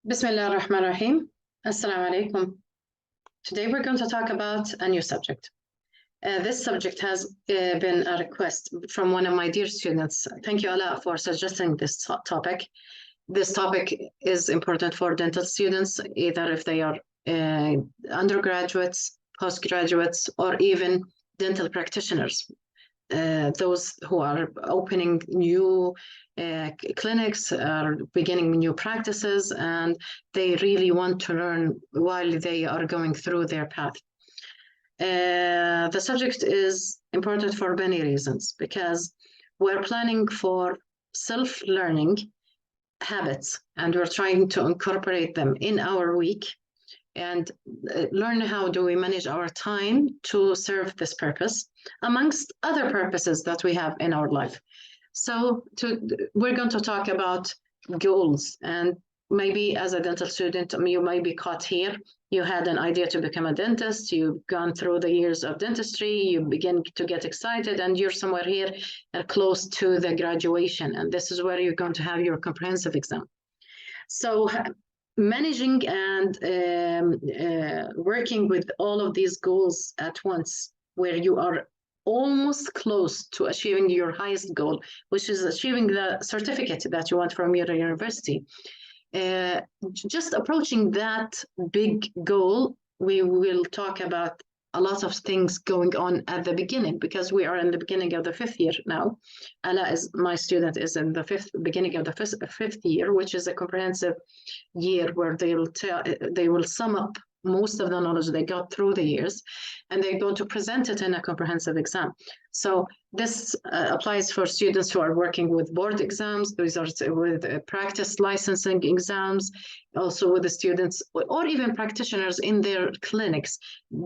Bismillah ar-Rahman ar-Rahim. Assalamu alaikum. Today we're going to talk about a new subject. This subject has been a request from one of my dear students. Thank you, Allah, for suggesting this topic. This topic is important for dental students, either if they are undergraduates, postgraduates, or even dental practitioners. Those who are opening new clinics, are beginning new practices, and they really want to learn while they are going through their path. The subject is important for many reasons, because we're planning for self-learning habits, and we're trying to incorporate them in our week and learn how do we manage our time to serve this purpose, amongst other purposes that we have in our life. So we're going to talk about goals, and maybe as a dental student, you might be caught here. You had an idea to become a dentist, you've gone through the years of dentistry, you begin to get excited, and you're somewhere here close to the graduation, and this is where you're going to have your comprehensive exam. So managing and working with all of these goals at once, where you are almost close to achieving your highest goal, which is achieving the certificate that you want from your university. Just approaching that big goal, we will talk about a lot of things going on at the beginning, because we are in the beginning of the 5th year now. Ala, my student, is in the beginning of the fifth year, which is a comprehensive year where they will sum up most of the knowledge they got through the years, and they're going to present it in a comprehensive exam. So this applies for students who are working with board exams, these are with practice licensing exams, also with the students or even practitioners in their clinics,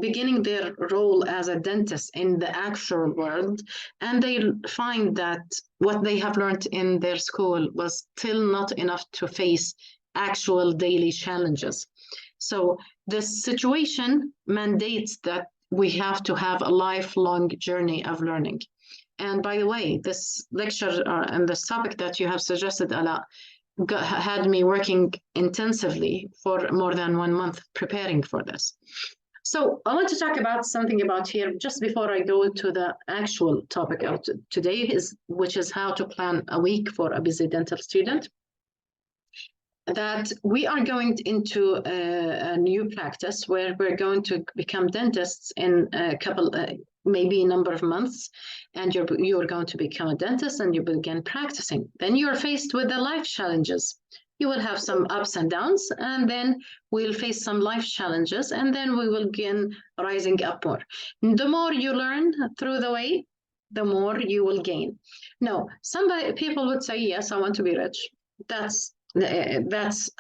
beginning their role as a dentist in the actual world, and they find that what they have learned in their school was still not enough to face actual daily challenges. So this situation mandates that we have to have a lifelong journey of learning. And by the way, this lecture and this topic that you have suggested, Ala, had me working intensively for more than 1 month preparing for this. So I want to talk about something about here just before I go to the actual topic of today, which is how to plan a week for a busy dental student. That we are going into a new practice where we're going to become dentists in a couple, maybe a number of months, and you're going to become a dentist and you begin practicing. Then you're faced with the life challenges. You will have some ups and downs, and then we'll face some life challenges, and then we will begin rising up more. The more you learn through the way, the more you will gain. No, people would say, yes, I want to be rich. That's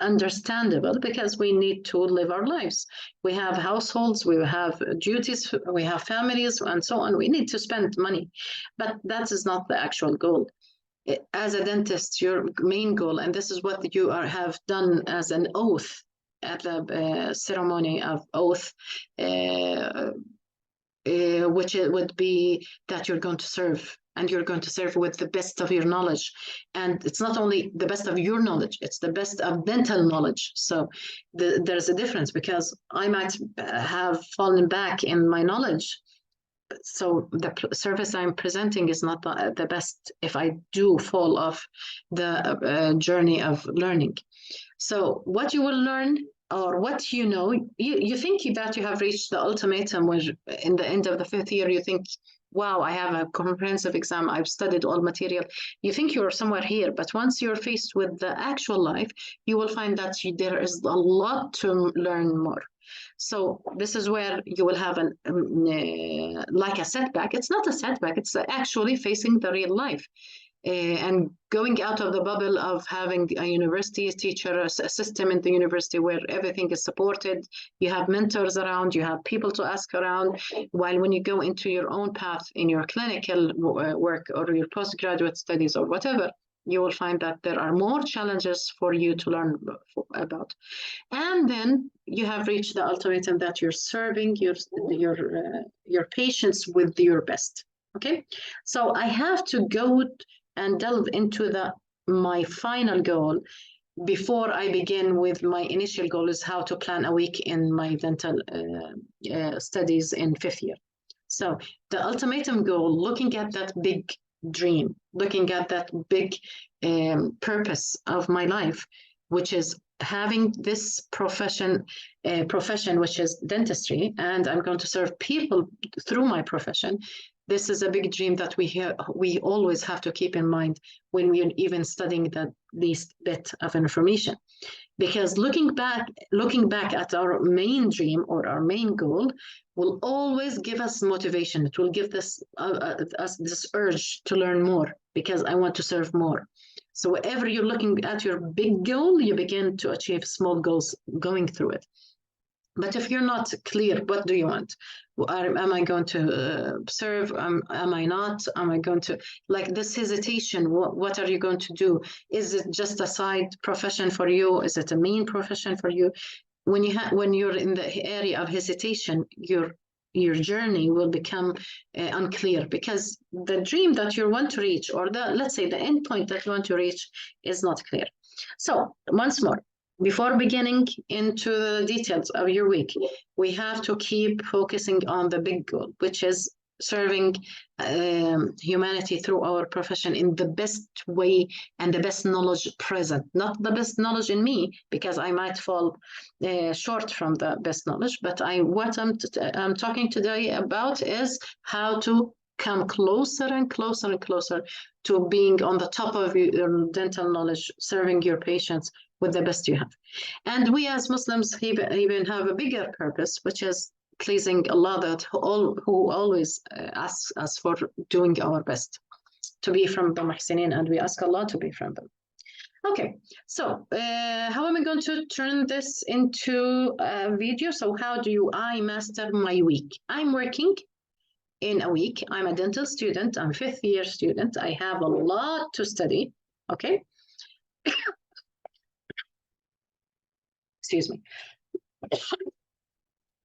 understandable, because we need to live our lives. We have households, we have duties, we have families, and so on. We need to spend money, but that is not the actual goal. As a dentist, your main goal, and this is what you have done as an oath at the ceremony of oath, which it would be that you're going to serve, and you're going to serve with the best of your knowledge. And it's not only the best of your knowledge, it's the best of dental knowledge. So there's a difference, because I might have fallen back in my knowledge. So the service I'm presenting is not the best if I do fall off the journey of learning. So what you will learn, or what you know, you think that you have reached the ultimatum, where in the end of the 5th year, you think, wow, I have a comprehensive exam, I've studied all material. You think you're somewhere here, but once you're faced with the actual life, you will find that there is a lot to learn more. So this is where you will have like a setback. It's not a setback, it's actually facing the real life. And going out of the bubble of having a university teacher, a system in the university where everything is supported, you have mentors around, you have people to ask around, while when you go into your own path in your clinical work or your postgraduate studies or whatever, you will find that there are more challenges for you to learn about. And then you have reached the ultimatum that you're serving your patients with your best. Okay, so I have to go and delve into my final goal, before I begin with my initial goal is how to plan a week in my dental studies in 5th year. So the ultimatum goal, looking at that big dream, looking at that big purpose of my life, which is having this profession, which is dentistry, and I'm going to serve people through my profession. This is a big dream that we always have to keep in mind when we're even studying the least bit of information. Because looking back at our main dream or our main goal will always give us motivation. It will give us this urge to learn more, because I want to serve more. So whenever you're looking at your big goal, you begin to achieve small goals going through it. But if you're not clear, what do you want? Am I going to serve? Am I not? Am I going to, like this hesitation, what are you going to do? Is it just a side profession for you? Is it a main profession for you? When you're in the area of hesitation, your journey will become unclear, because the dream that you want to reach, or let's say the end point that you want to reach, is not clear. So once more, before beginning into the details of your week, we have to keep focusing on the big goal, which is serving humanity through our profession in the best way and the best knowledge present. Not the best knowledge in me, because I might fall short from the best knowledge, but what I'm talking today about is how to come closer and closer and closer to being on the top of your dental knowledge, serving your patients with the best you have. And we as Muslims even have a bigger purpose, which is pleasing Allah, that who always asks us for doing our best to be from the Muhsinin, and we ask Allah to be from them. Okay, so how am I going to turn this into a video? So how do I master my week? I'm working in a week. I'm a dental student. I'm a 5th year student. I have a lot to study. Okay. Excuse me.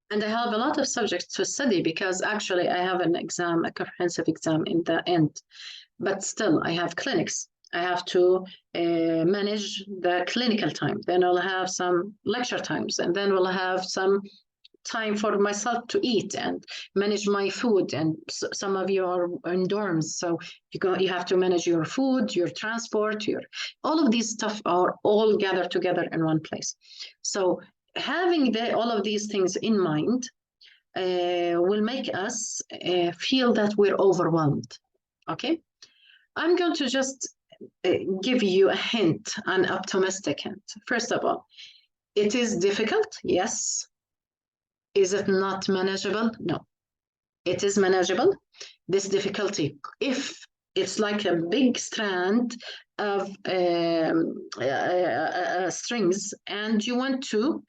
And I have a lot of subjects to study, because actually I have an exam, a comprehensive exam in the end. But still, I have clinics. I have to manage the clinical time. Then I'll have some lecture times, and then we'll have some time for myself to eat and manage my food. And some of you are in dorms, so you have to manage your food, your transport, all of these stuff are all gathered together in one place. So having all of these things in mind will make us feel that we're overwhelmed. Okay, I'm going to just give you a hint, an optimistic hint. First of all, it is difficult, yes. Is it not manageable? No, it is manageable. This difficulty, if it's like a big strand of strings, and you want to,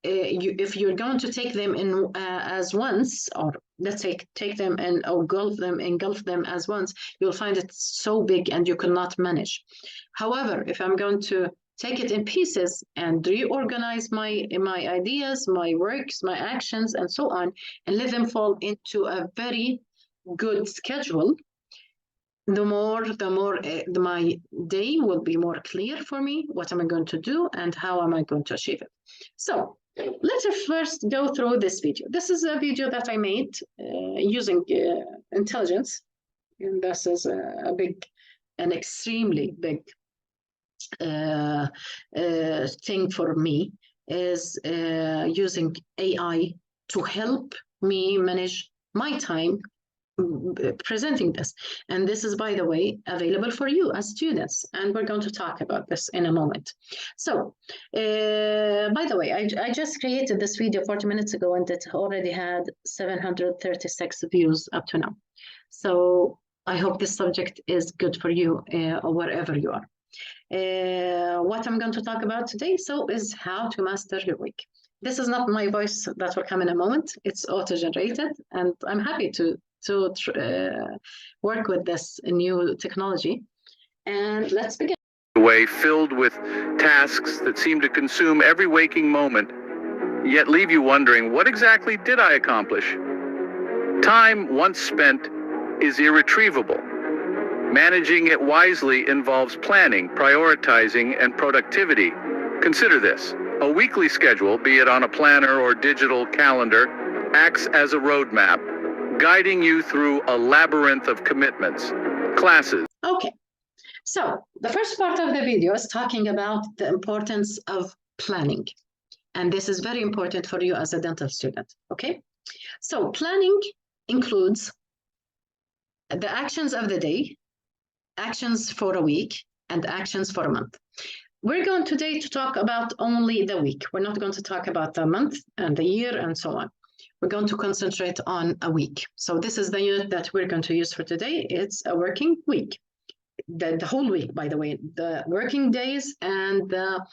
if you're going to take them in as once, or let's say take them and engulf them as once, you'll find it so big and you cannot manage. However, if I'm going to take it in pieces and reorganize my ideas, my works, my actions, and so on, and let them fall into a very good schedule, the more my day will be more clear for me. What am I going to do and how am I going to achieve it? So let's first go through this video. This is a video that I made using intelligence, and this is an extremely big thing for me, is using AI to help me manage my time presenting this. And this is, by the way, available for you as students, and we're going to talk about this in a moment. So by the way, I just created this video 40 minutes ago, and it already had 736 views up to now. So I hope this subject is good for you or wherever you are. What I'm going to talk about today is how to master your week. This is not my voice that will come in a moment. It's auto-generated, and I'm happy to work with this new technology. And let's begin. A way filled with tasks that seem to consume every waking moment, yet leave you wondering, what exactly did I accomplish? Time once spent is irretrievable. Managing it wisely involves planning, prioritizing, and productivity. Consider this. A weekly schedule, be it on a planner or digital calendar, acts as a roadmap, guiding you through a labyrinth of commitments, classes. Okay, so the first part of the video is talking about the importance of planning. And this is very important for you as a dental student, okay? So planning includes the actions of the day, actions for a week, and actions for a month. We're going today to talk about only the week. We're not going to talk about the month and the year and so on. We're going to concentrate on a week. So this is the unit that we're going to use for today. It's a working week. The whole week, by the way, the working days and the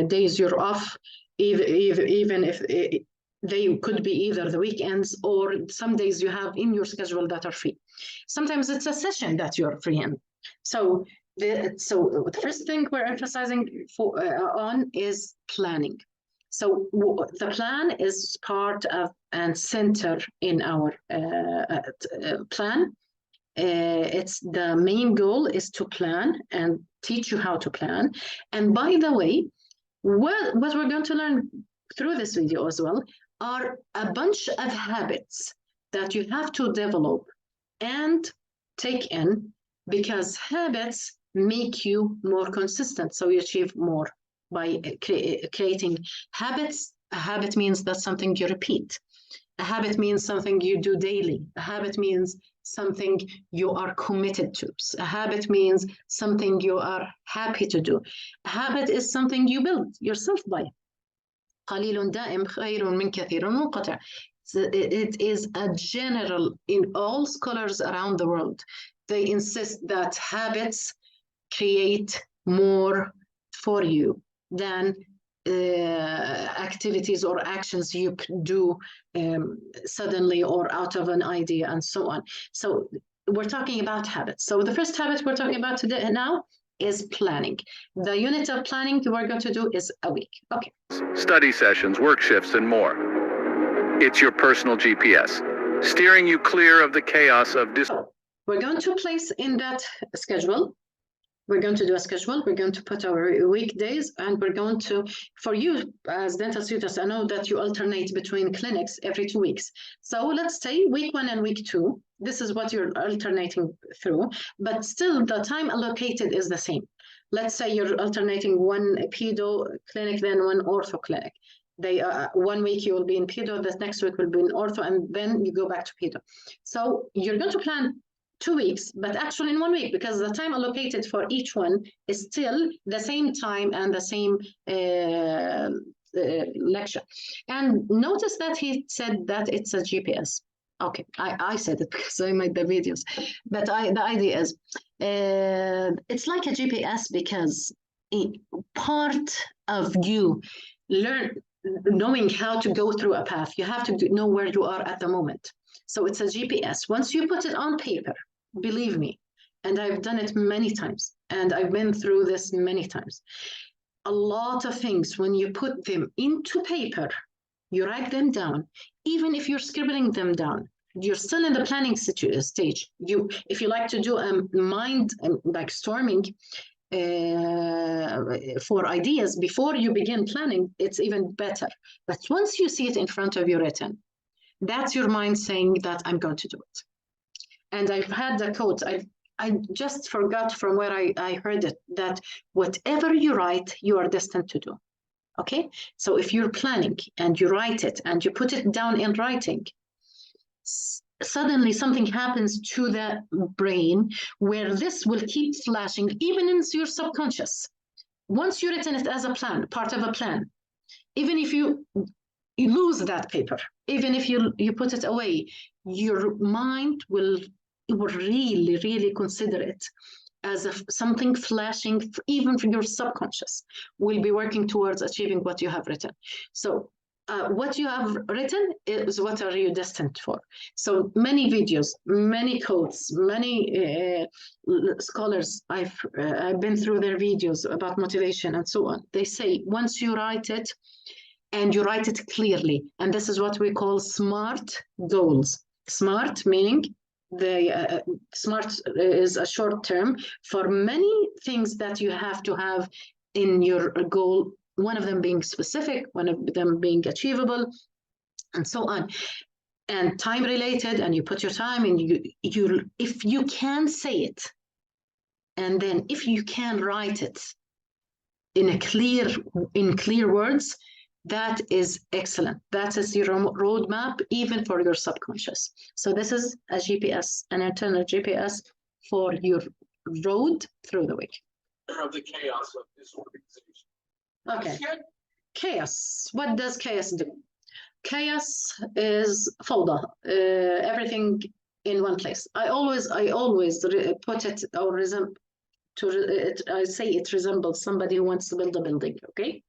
days you're off, even if they could be either the weekends or some days you have in your schedule that are free. Sometimes it's a session that you're free in. So the first thing we're emphasizing on is planning. So the plan is part of and center in our plan. It's the main goal is to plan and teach you how to plan. And by the way, what we're going to learn through this video as well are a bunch of habits that you have to develop and take in, because habits make you more consistent, so you achieve more by creating habits. A habit means that's something you repeat. A habit means something you do daily. A habit means something you are committed to. A habit means something you are happy to do. A habit is something you build yourself by. قليل دائم خير من كثير منقطع. It is a general in all scholars around the world. They insist that habits create more for you than activities or actions you do suddenly or out of an idea and so on. So we're talking about habits. So the first habit we're talking about today now is planning. The unit of planning we're going to do is a week. Okay. Study sessions, work shifts, and more. It's your personal GPS, steering you clear of the chaos of So we're going to place in that schedule. We're going to do a schedule. We're going to put our weekdays, and we're going to, for you as dental students, I know that you alternate between clinics every 2 weeks. So let's say week 1 and week 2, this is what you're alternating through, but still the time allocated is the same. Let's say you're alternating one pedo clinic, then one ortho clinic. They 1 week you will be in pedo, the next week will be in ortho, and then you go back to pedo. So you're going to plan 2 weeks, but actually in 1 week, because the time allocated for each one is still the same time and the same lecture. And notice that he said that it's a GPS. Okay, I said it because I made the videos, but the idea is it's like a GPS because part of you knowing how to go through a path, you have to know where you are at the moment. So it's a GPS. Once you put it on paper, believe me, and I've done it many times, and I've been through this many times. A lot of things, when you put them into paper, you write them down, even if you're scribbling them down, you're still in the planning stage. If you like to do a mind like storming for ideas before you begin planning, it's even better. But once you see it in front of you written, that's your mind saying that I'm going to do it. And I've had the quote, I just forgot from where I heard it, that whatever you write, you are destined to do. Okay, so if you're planning and you write it and you put it down in writing, suddenly something happens to the brain where this will keep flashing, even in your subconscious. Once you've written it as a plan, part of a plan, even if you lose that paper, even if you put it away, your mind will really, really consider it as something flashing, even for your subconscious, will be working towards achieving what you have written. So what you have written is what are you destined for. So many videos, many quotes, many scholars, I've been through their videos about motivation and so on. They say once you write it, and you write it clearly, and this is what we call SMART goals. SMART meaning the SMART is a short term for many things that you have to have in your goal, one of them being specific, one of them being achievable, and so on. And time related, and you put your time and you if you can say it, and then if you can write it in clear words, that is excellent. That is your roadmap, even for your subconscious. So this is a GPS, an internal GPS for your road through the week. Of the chaos of this organization. Okay. Chaos. What does chaos do? Chaos is fawda, everything in one place. I always put it or I say it resembles somebody who wants to build a building. Okay,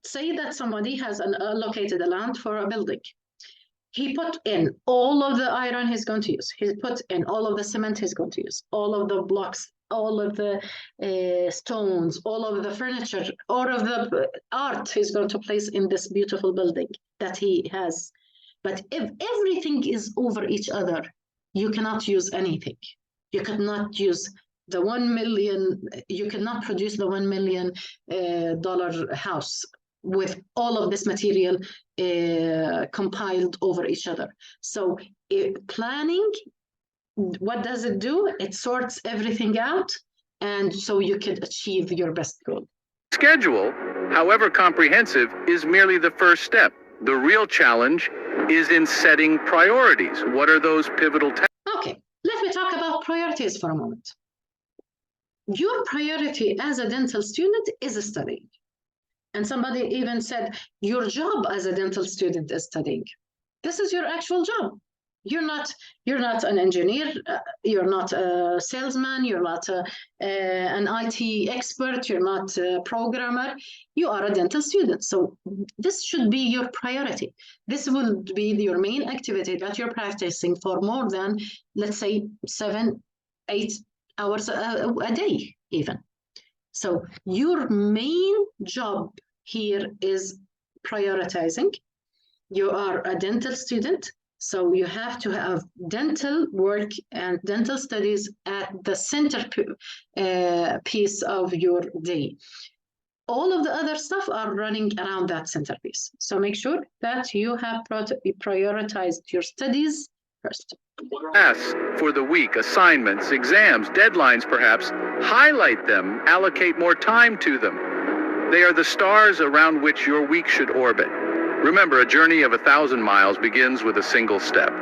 say that somebody has allocated a land for a building. He put in all of the iron he's going to use. He put in all of the cement he's going to use, all of the blocks, all of the stones, all of the furniture, all of the art he's going to place in this beautiful building that he has. But if everything is over each other, you cannot use anything. You cannot use the 1 million, you cannot produce the $1 million house with all of this material compiled over each other. So planning, what does it do? It sorts everything out, and so you can achieve your best goal. Schedule, however comprehensive, is merely the first step. The real challenge is in setting priorities. What are those pivotal tasks? Okay, let me talk about priorities for a moment. Your priority as a dental student is studying. And somebody even said, your job as a dental student is studying. This is your actual job. You're not an engineer, you're not a salesman, you're not an IT expert, you're not a programmer, you are a dental student. So this should be your priority. This will be your main activity that you're practicing for more than, let's say, 7-8 hours a day even. So your main job here is prioritizing. You are a dental student, so you have to have dental work and dental studies at the center piece of your day. All of the other stuff are running around that centerpiece. So make sure that you have prioritized your studies first. Tasks for the week, assignments, exams, deadlines perhaps, highlight them, allocate more time to them. They are the stars around which your week should orbit. Remember, a journey of 1,000 miles begins with a single step.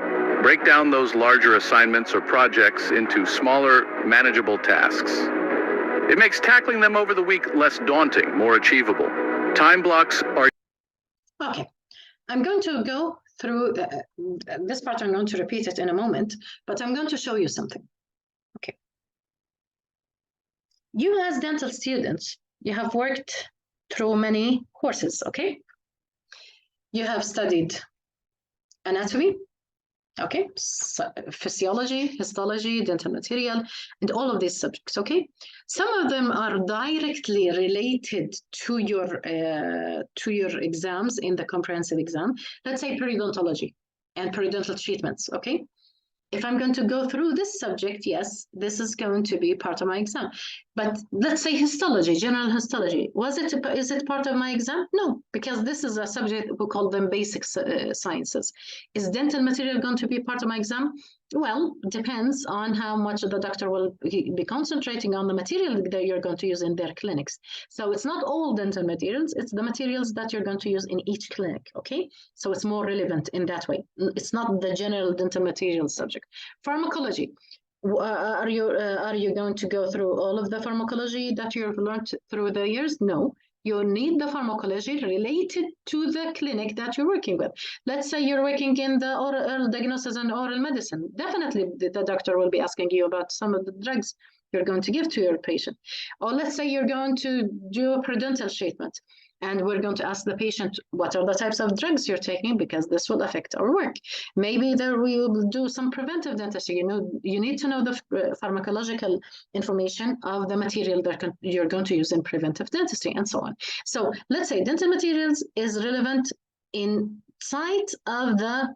Break down those larger assignments or projects into smaller, manageable tasks. It makes tackling them over the week less daunting, more achievable. Time blocks are... Okay, I'm going to go through this part. I'm going to repeat it in a moment, but I'm going to show you something. Okay. You as dental students, you have worked through many courses, okay? You have studied anatomy, okay? Physiology, histology, dental material, and all of these subjects, okay? Some of them are directly related to your exams in the comprehensive exam. Let's say periodontology and periodontal treatments, okay? If I'm going to go through this subject, yes, this is going to be part of my exam. But let's say histology, general histology, is it part of my exam? No, because this is a subject, we call them basic sciences. Is dental material going to be part of my exam? Well, depends on how much the doctor will be concentrating on the material that you're going to use in their clinics. So it's not all dental materials, it's the materials that you're going to use in each clinic, okay? So it's more relevant in that way. It's not the general dental materials subject. Pharmacology. Are you going to go through all of the pharmacology that you've learned through the years? No. You need the pharmacology related to the clinic that you're working with. Let's say you're working in the oral diagnosis and oral medicine. Definitely the doctor will be asking you about some of the drugs you're going to give to your patient. Or let's say you're going to do a periodontal treatment, and we're going to ask the patient, what are the types of drugs you're taking, because this will affect our work. Maybe there we will do some preventive dentistry. You need to know the pharmacological information of the material that you're going to use in preventive dentistry, and so on. So let's say dental materials is relevant inside of the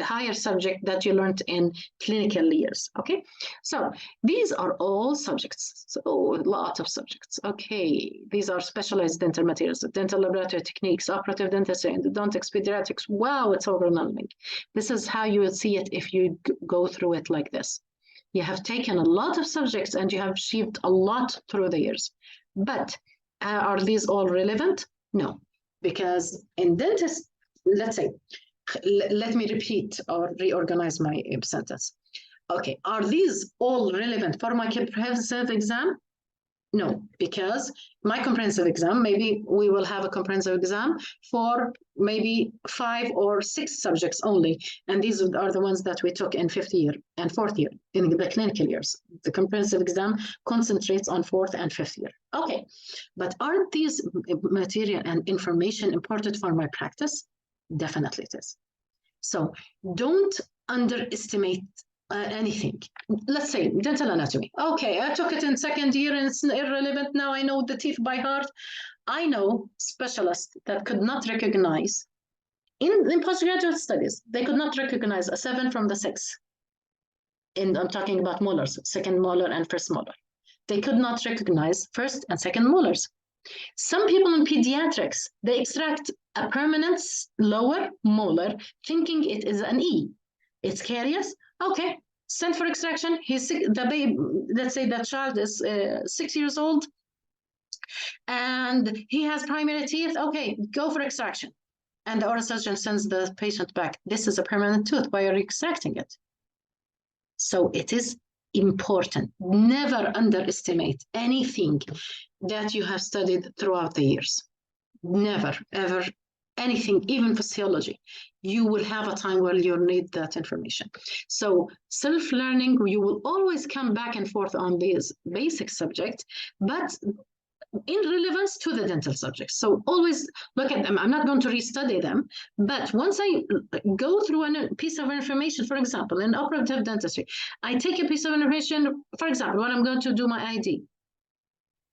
higher subject that you learned in clinical years. Okay, so these are all subjects, so a lot of subjects. Okay, these are specialized dental materials, dental laboratory techniques, operative dentistry, endodontics, pediatrics. Wow, it's overwhelming. This is how you will see it if you go through it like this. You have taken a lot of subjects and you have achieved a lot through the years. But are these all relevant? No, because in dentist, let's say, let me repeat or reorganize my sentence. Okay, are these all relevant for my comprehensive exam? No, because my comprehensive exam, maybe we will have a comprehensive exam for maybe 5 or 6 subjects only. And these are the ones that we took in 5th year and 4th year in the clinical years. The comprehensive exam concentrates on 4th and 5th year. Okay, but aren't these material and information important for my practice? Definitely it is. So don't underestimate anything. Let's say dental anatomy. Okay, I took it in 2nd year and it's irrelevant. Now I know the teeth by heart. I know specialists that could not recognize, in postgraduate studies, they could not recognize a 7 from the 6. And I'm talking about molars, 2nd molar and 1st molar. They could not recognize 1st and 2nd molars. Some people in pediatrics, they extract a permanent lower molar thinking it is an E. It's carious. Okay, send for extraction. He's sick, the baby, let's say that child is 6 years old and he has primary teeth. Okay, go for extraction. And the oral surgeon sends the patient back. This is a permanent tooth. Why are you extracting it? So it is important. Never underestimate anything that you have studied throughout the years. Never, ever, anything, even physiology. You will have a time where you'll need that information. So self-learning, you will always come back and forth on these basic subjects, but in relevance to the dental subjects. So always look at them. I'm not going to restudy them, but once I go through a piece of information, for example, in operative dentistry, I take a piece of information, for example, when I'm going to do my ID,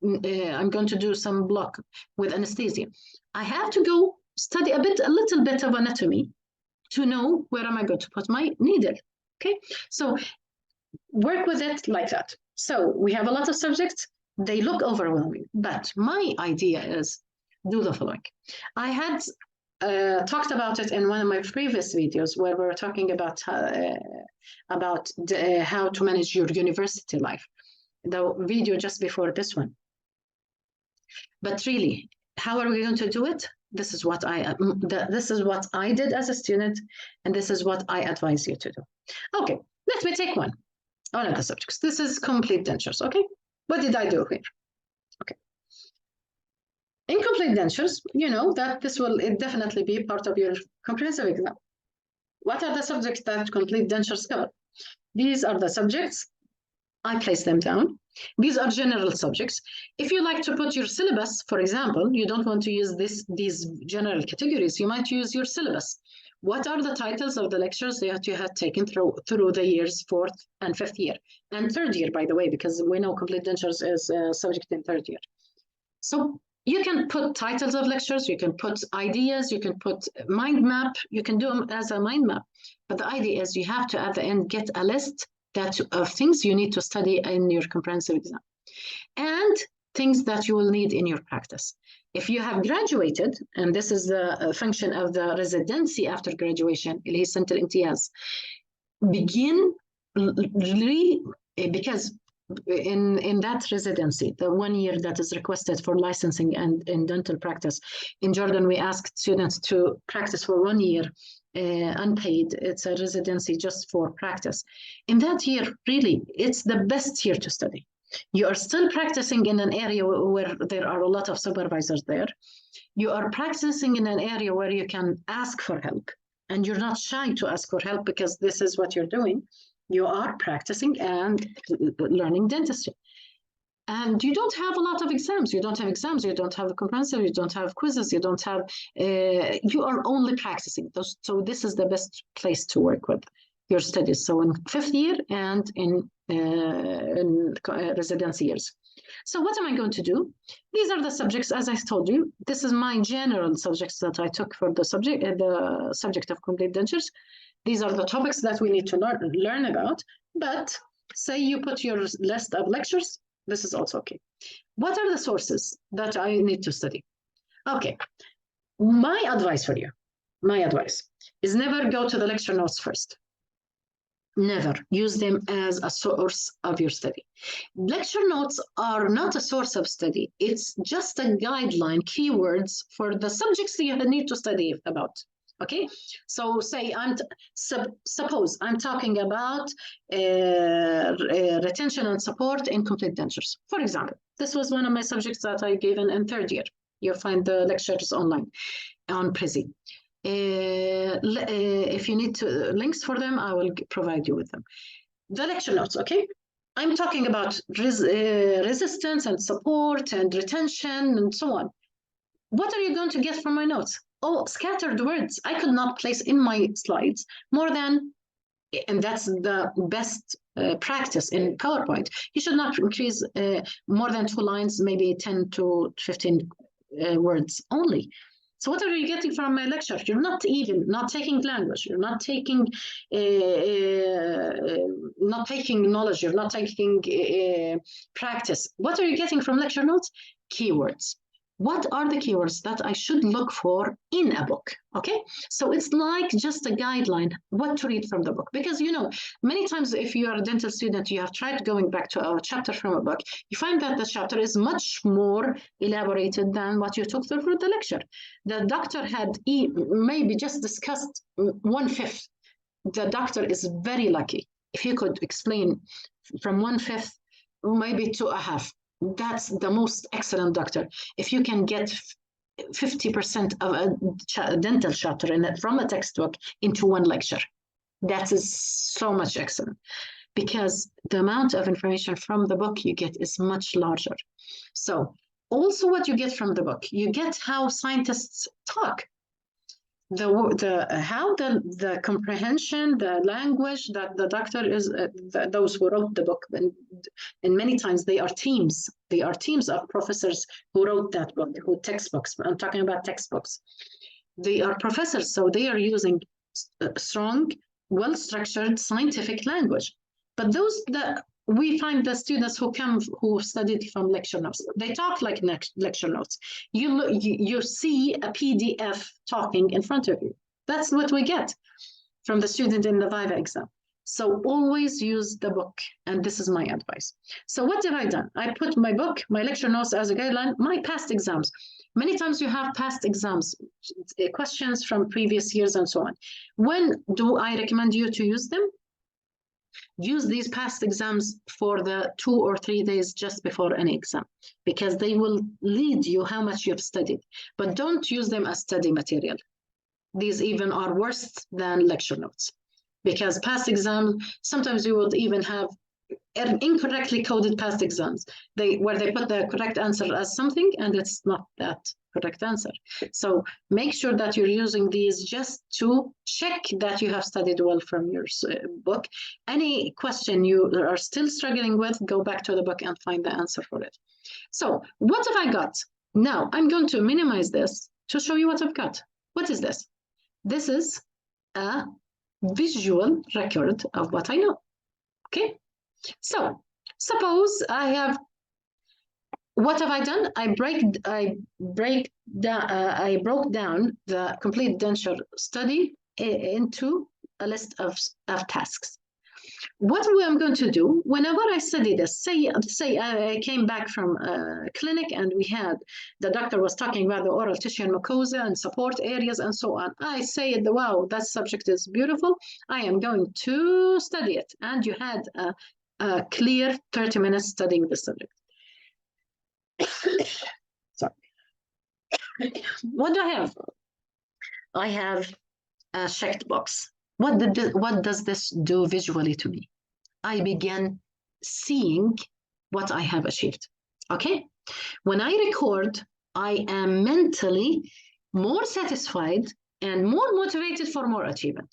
I'm going to do some block with anesthesia. I have to go study a little bit of anatomy to know where am I going to put my needle. Okay, so work with it like that. So we have a lot of subjects. They look overwhelming, but my idea is do the following. I had talked about it in one of my previous videos where we were talking about how to manage your university life, the video just before this one. But really, how are we going to do it? This is what I did as a student, and this is what I advise you to do. Okay, let me take one of the subjects. This is complete dentures. Okay, what did I do here? Okay, in complete dentures, you know that this will definitely be part of your comprehensive exam. What are the subjects that complete dentures cover? These are the subjects. I place them down. These are general subjects. If you like to put your syllabus, for example, you don't want to use these general categories, you might use your syllabus. What are the titles of the lectures that you had taken through the years 4th and 5th year? And 3rd year, by the way, because we know complete dentures is a subject in 3rd year. So you can put titles of lectures, you can put ideas, you can put mind map, you can do them as a mind map. But the idea is you have to, at the end, get a list of things you need to study in your comprehensive exam and things that you will need in your practice. If you have graduated, and this is the function of the residency after graduation, اللي هي سنة الامتياز, begin because in that residency, the 1 year that is requested for licensing and in dental practice, in Jordan, we asked students to practice for 1 year unpaid. It's a residency just for practice. In that year, really, it's the best year to study. You are still practicing in an area where there are a lot of supervisors there. You are practicing in an area where you can ask for help, and you're not shy to ask for help because this is what you're doing. You are practicing and learning dentistry. And you don't have a lot of exams. You don't have exams. You don't have comprehensive. You don't have quizzes. You don't have, you are only practicing. So this is the best place to work with your studies. So in 5th year and in residency years. So what am I going to do? These are the subjects, as I told you. This is my general subjects that I took for the subject of complete dentures. These are the topics that we need to learn about. But say you put your list of lectures, this is also okay. What are the sources that I need to study? Okay, my advice for you, my advice is never go to the lecture notes first. Never use them as a source of your study. Lecture notes are not a source of study. It's just a guideline, keywords for the subjects you need to study about. Okay, so say suppose I'm talking about retention and support in complete dentures. For example, this was one of my subjects that I gave in third year. You'll find the lectures online on Prezi. If you need links for them, I will provide you with them. The lecture notes, okay? I'm talking about resistance and support and retention and so on. What are you going to get from my notes? Oh, scattered words. I could not place in my slides more than, and that's the best practice in PowerPoint. You should not increase more than 2 lines, maybe 10 to 15 words only. So what are you getting from my lecture? You're not taking language. You're not taking knowledge. You're not taking practice. What are you getting from lecture notes? Keywords. What are the keywords that I should look for in a book? Okay, so it's like just a guideline what to read from the book, because you know many times if you are a dental student, you have tried going back to a chapter from a book, you find that the chapter is much more elaborated than what you took through the lecture. The doctor had maybe just discussed 1/5. The doctor is very lucky if he could explain from 1/5 maybe to a half. That's the most excellent doctor. If you can get 50% of a dental chapter from a textbook into one lecture, that is so much excellent, because the amount of information from the book you get is much larger. So also what you get from the book, you get how scientists talk. How the comprehension, the language that the doctor is, those who wrote the book, and many times they are teams. They are teams of professors who wrote that book, who textbooks. I'm talking about textbooks. They are professors, so they are using strong, well-structured scientific language. But those that we find the students who studied from lecture notes, they talk like lecture notes. You see a PDF talking in front of you. That's what we get from the student in the Viva exam. So always use the book, and this is my advice. So what have I done? I put my book, my lecture notes as a guideline, my past exams. Many times you have past exams, questions from previous years and so on. When do I recommend you to use them? Use these past exams for the 2 or 3 days just before any exam, because they will lead you how much you've studied. But don't use them as study material. These even are worse than lecture notes, because past exams, sometimes you will even have incorrectly coded past exams, where they put the correct answer as something, and it's not that correct answer. So make sure that you're using these just to check that you have studied well from your book. Any question you are still struggling with, go back to the book and find the answer for it. So what have I got? Now I'm going to minimize this to show you what I've got. What is this? This is a visual record of what I know. Okay, so suppose I have, what have I done? I broke down the complete denture study into a list of tasks. What I'm going to do whenever I study this, say I came back from a clinic and the doctor was talking about the oral tissue and mucosa and support areas and so on. I say, wow, that subject is beautiful. I am going to study it. And you had a clear 30 minutes studying the subject. Sorry. What do I have? I have a checked box. What does this do visually to me? I begin seeing what I have achieved. Okay? When I record, I am mentally more satisfied and more motivated for more achievement.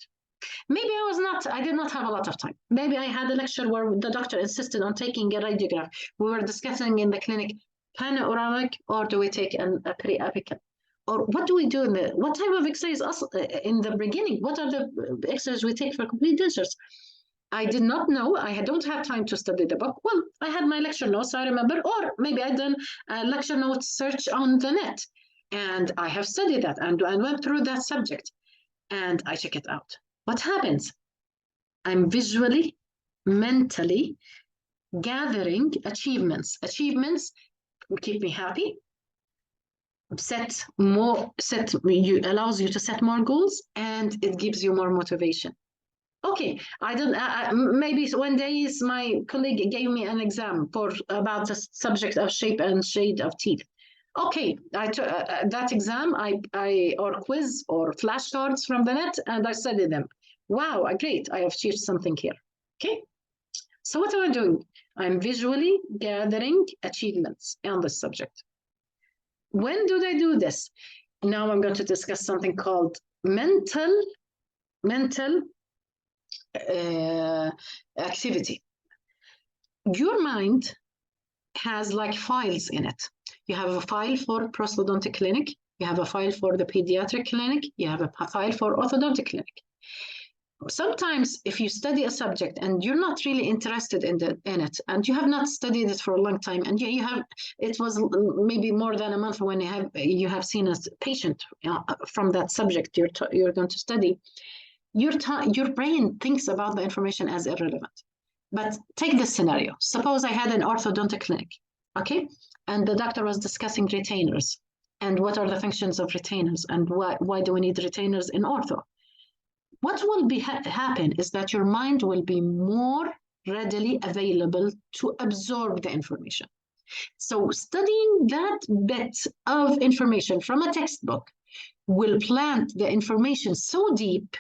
Maybe I did not have a lot of time. Maybe I had a lecture where the doctor insisted on taking a radiograph. We were discussing in the clinic, panoramic, or do we take a pre-apical? Or what do we do what type of exercise in the beginning? What are the exercises we take for complete dentures? I did not know. I don't have time to study the book. Well, I had my lecture notes, I remember, or maybe I done a lecture notes search on the net, and I have studied that and I went through that subject, and I check it out. What happens? I'm visually, mentally gathering achievements. Achievements keep me happy. Allows you to set more goals, and it gives you more motivation. Okay, I don't. Maybe one day my colleague gave me an exam about the subject of shape and shade of teeth. Okay, I took that exam. Or quiz or flashcards from the net, and I studied them. Wow, great! I have achieved something here. Okay, so what am I doing? I'm visually gathering achievements on this subject. When do they do this? Now I'm going to discuss something called mental activity. Your mind has like files in it. You have a file for prosthodontic clinic, you have a file for the pediatric clinic, you have a file for orthodontic clinic. Sometimes if you study a subject and you're not really interested in it, and you have not studied it for a long time, and it was maybe more than a month when you have seen a patient from that subject you're going to study, your brain thinks about the information as irrelevant. But take this scenario. Suppose I had an orthodontic clinic, okay? And the doctor was discussing retainers and what are the functions of retainers and why do we need retainers in ortho. What will happen is that your mind will be more readily available to absorb the information. So studying that bit of information from a textbook will plant the information so deep,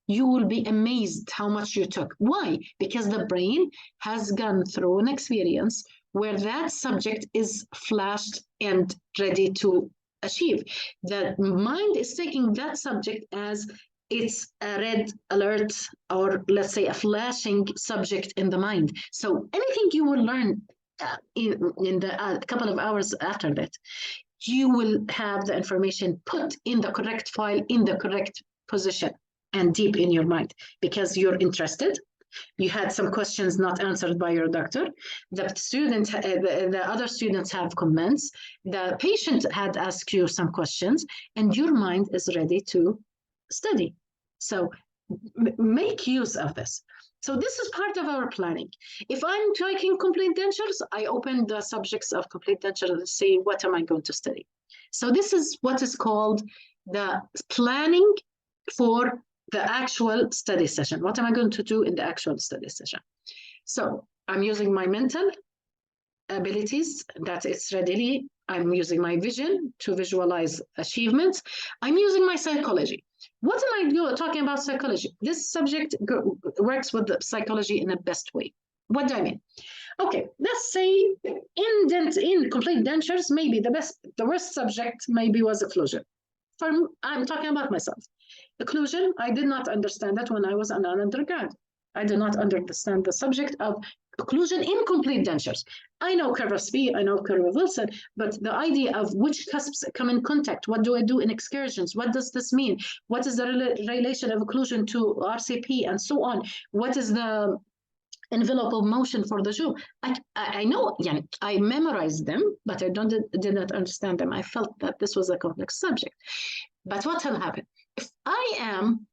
you will be amazed how much you took. Why? Because the brain has gone through an experience where that subject is flashed and ready to achieve. The mind is taking that subject as it's a red alert, or let's say a flashing subject in the mind. So anything you will learn in the couple of hours after that, you will have the information put in the correct file, in the correct position and deep in your mind, because you're interested. You had some questions not answered by your doctor. The other students have comments. The patient had asked you some questions, and your mind is ready to study. So make use of this. So this is part of our planning. If I'm taking complete dentures, I open the subjects of complete dentures and see what am I going to study. So this is what is called the planning for the actual study session. What am I going to do in the actual study session? So I'm using my mental abilities, that it's readily. I'm using my vision to visualize achievements. I'm using my psychology. What am I talking about psychology? This subject works with the psychology in the best way. What do I mean? Okay, let's say in complete dentures, maybe the worst subject maybe was occlusion. I'm talking about myself. Occlusion, I did not understand that when I was an undergrad. I did not understand the subject of occlusion in complete dentures. I know curve of Spee, I know curve of Wilson, but the idea of which cusps come in contact, what do I do in excursions, what does this mean, what is the relation of occlusion to RCP, and so on, what is the envelope of motion for the jaw. I know, I memorized them, but I did not understand them. I felt that this was a complex subject. But what will happen? If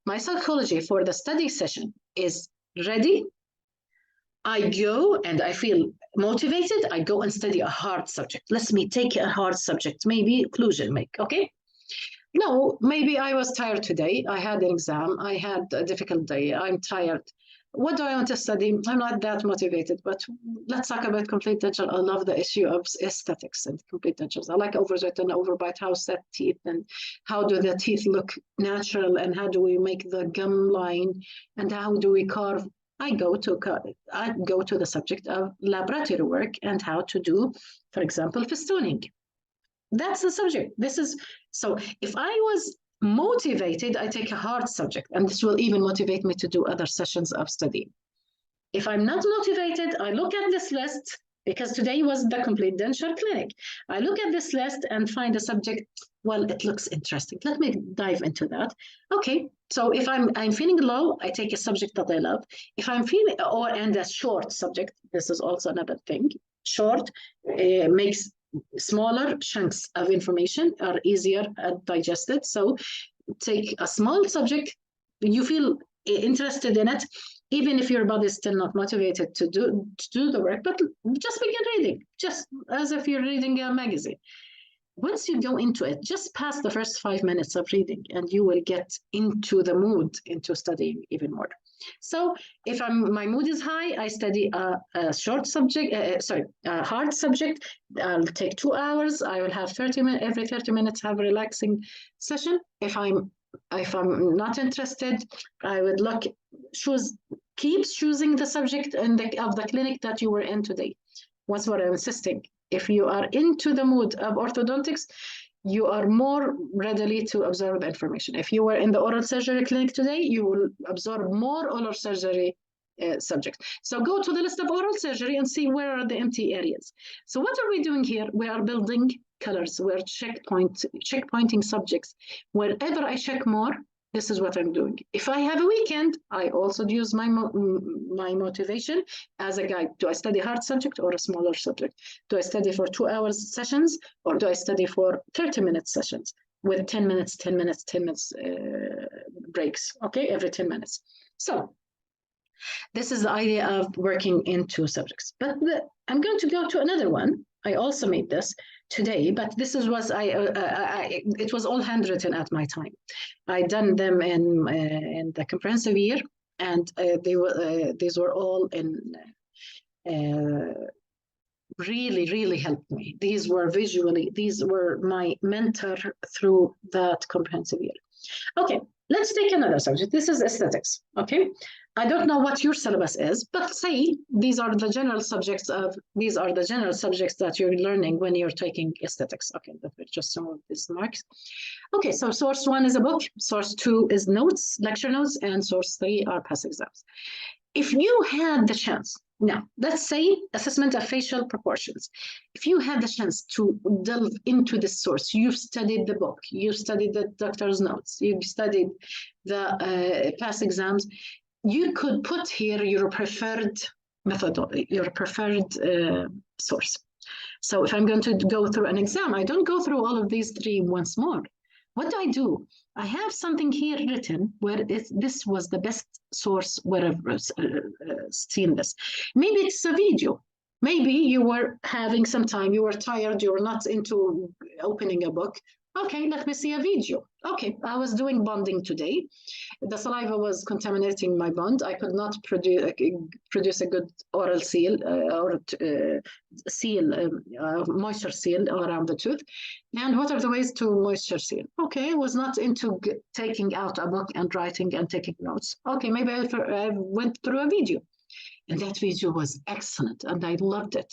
my psychology for the study session is ready, I go and I feel motivated, I go and study a hard subject. Let me take a hard subject, maybe occlusion, okay? No, maybe I was tired today. I had an exam, I had a difficult day, I'm tired. What do I want to study? I'm not that motivated, but let's talk about complete denture. I love the issue of aesthetics and complete dentures. I like overjet and overbite, how set teeth and how do the teeth look natural and how do we make the gum line and how do we carve. I go to the subject of laboratory work and how to do, for example, festooning. That's the subject. So if I was motivated, I take a hard subject, and this will even motivate me to do other sessions of study. If I'm not motivated, I look at this list because today was the complete denture clinic. I look at this list and find a subject, well, it looks interesting. Let me dive into that. Okay, so if I'm feeling low, I take a subject that I love. If I'm feeling, and a short subject, this is also another thing. Short makes smaller chunks of information are easier digested. So take a small subject, you feel interested in it, even if your body is still not motivated to do the work, but just begin reading, just as if you're reading a magazine. Once you go into it, just pass the first 5 minutes of reading and you will get into the mood, into studying even more. So if my mood is high, I study a short subject, a hard subject. I'll take 2 hours. I will have 30 minutes, every 30 minutes have a relaxing session. If I'm not interested, I would keep choosing the subject of the clinic that you were in today. What's what I'm insisting. If you are into the mood of orthodontics, you are more readily to absorb the information. If you were in the oral surgery clinic today, you will absorb more oral surgery subjects. So go to the list of oral surgery and see where are the empty areas. So what are we doing here? We are building colors. We're checkpointing subjects. Wherever I check more, this is what I'm doing. If I have a weekend, I also use my motivation as a guide. Do I study a hard subject or a smaller subject? Do I study for 2 hours sessions, or do I study for 30-minute sessions with 10 minutes breaks, okay, every 10 minutes. So this is the idea of working in 2 subjects. But I'm going to go to another one. I also made this today, but this was it was all handwritten at my time. I done them in the comprehensive year, and these were all in really helped me. These were my mentor through that comprehensive year. Okay, let's take another subject. This is aesthetics. Okay, I don't know what your syllabus is, but say these are the general subjects that you're learning when you're taking aesthetics. Okay, that were just some of these marks. Okay, so source 1 is a book, source 2 is notes, lecture notes, and source 3 are past exams. If you had the chance, now let's say assessment of facial proportions. If you had the chance to delve into the source, you've studied the book, you've studied the doctor's notes, you've studied the past exams, you could put here your preferred method, your preferred source. So if I'm going to go through an exam, I don't go through all of these 3 once more. What do? I have something here written where this was the best source where I've seen this. Maybe it's a video. Maybe you were having some time, you were tired, you were not into opening a book. Okay, let me see a video. Okay, I was doing bonding today. The saliva was contaminating my bond. I could not produce a good oral seal moisture seal around the tooth. And what are the ways to moisture seal? Okay, I was not into taking out a book and writing and taking notes. Okay, maybe I went through a video. And that video was excellent and I loved it.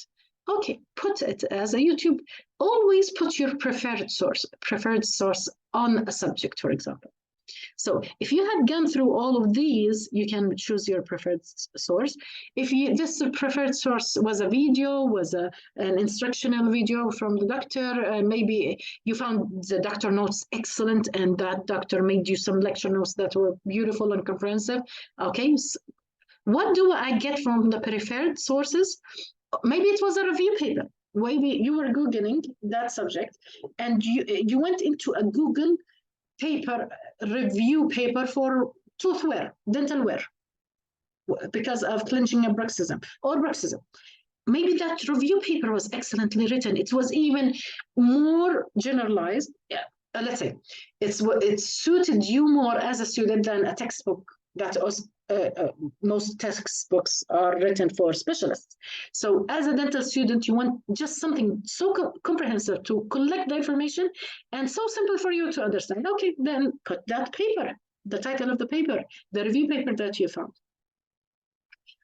Okay, put it as a YouTube. Always put your preferred source on a subject, for example. So if you had gone through all of these, you can choose your preferred source. If this preferred source was a video, was an instructional video from the doctor, maybe you found the doctor notes excellent and that doctor made you some lecture notes that were beautiful and comprehensive. Okay, so what do I get from the preferred sources? Maybe it was a review paper. Maybe you were Googling that subject and you went into a Google review paper for tooth wear, dental wear, because of clenching and bruxism or bruxism. Maybe that review paper was excellently written. It was even more generalized. Yeah, let's say it suited you more as a student than a textbook that was most textbooks are written for specialists. So as a dental student, you want just something so comprehensive to collect the information and so simple for you to understand. Okay, then put that paper, the title of the paper, the review paper that you found.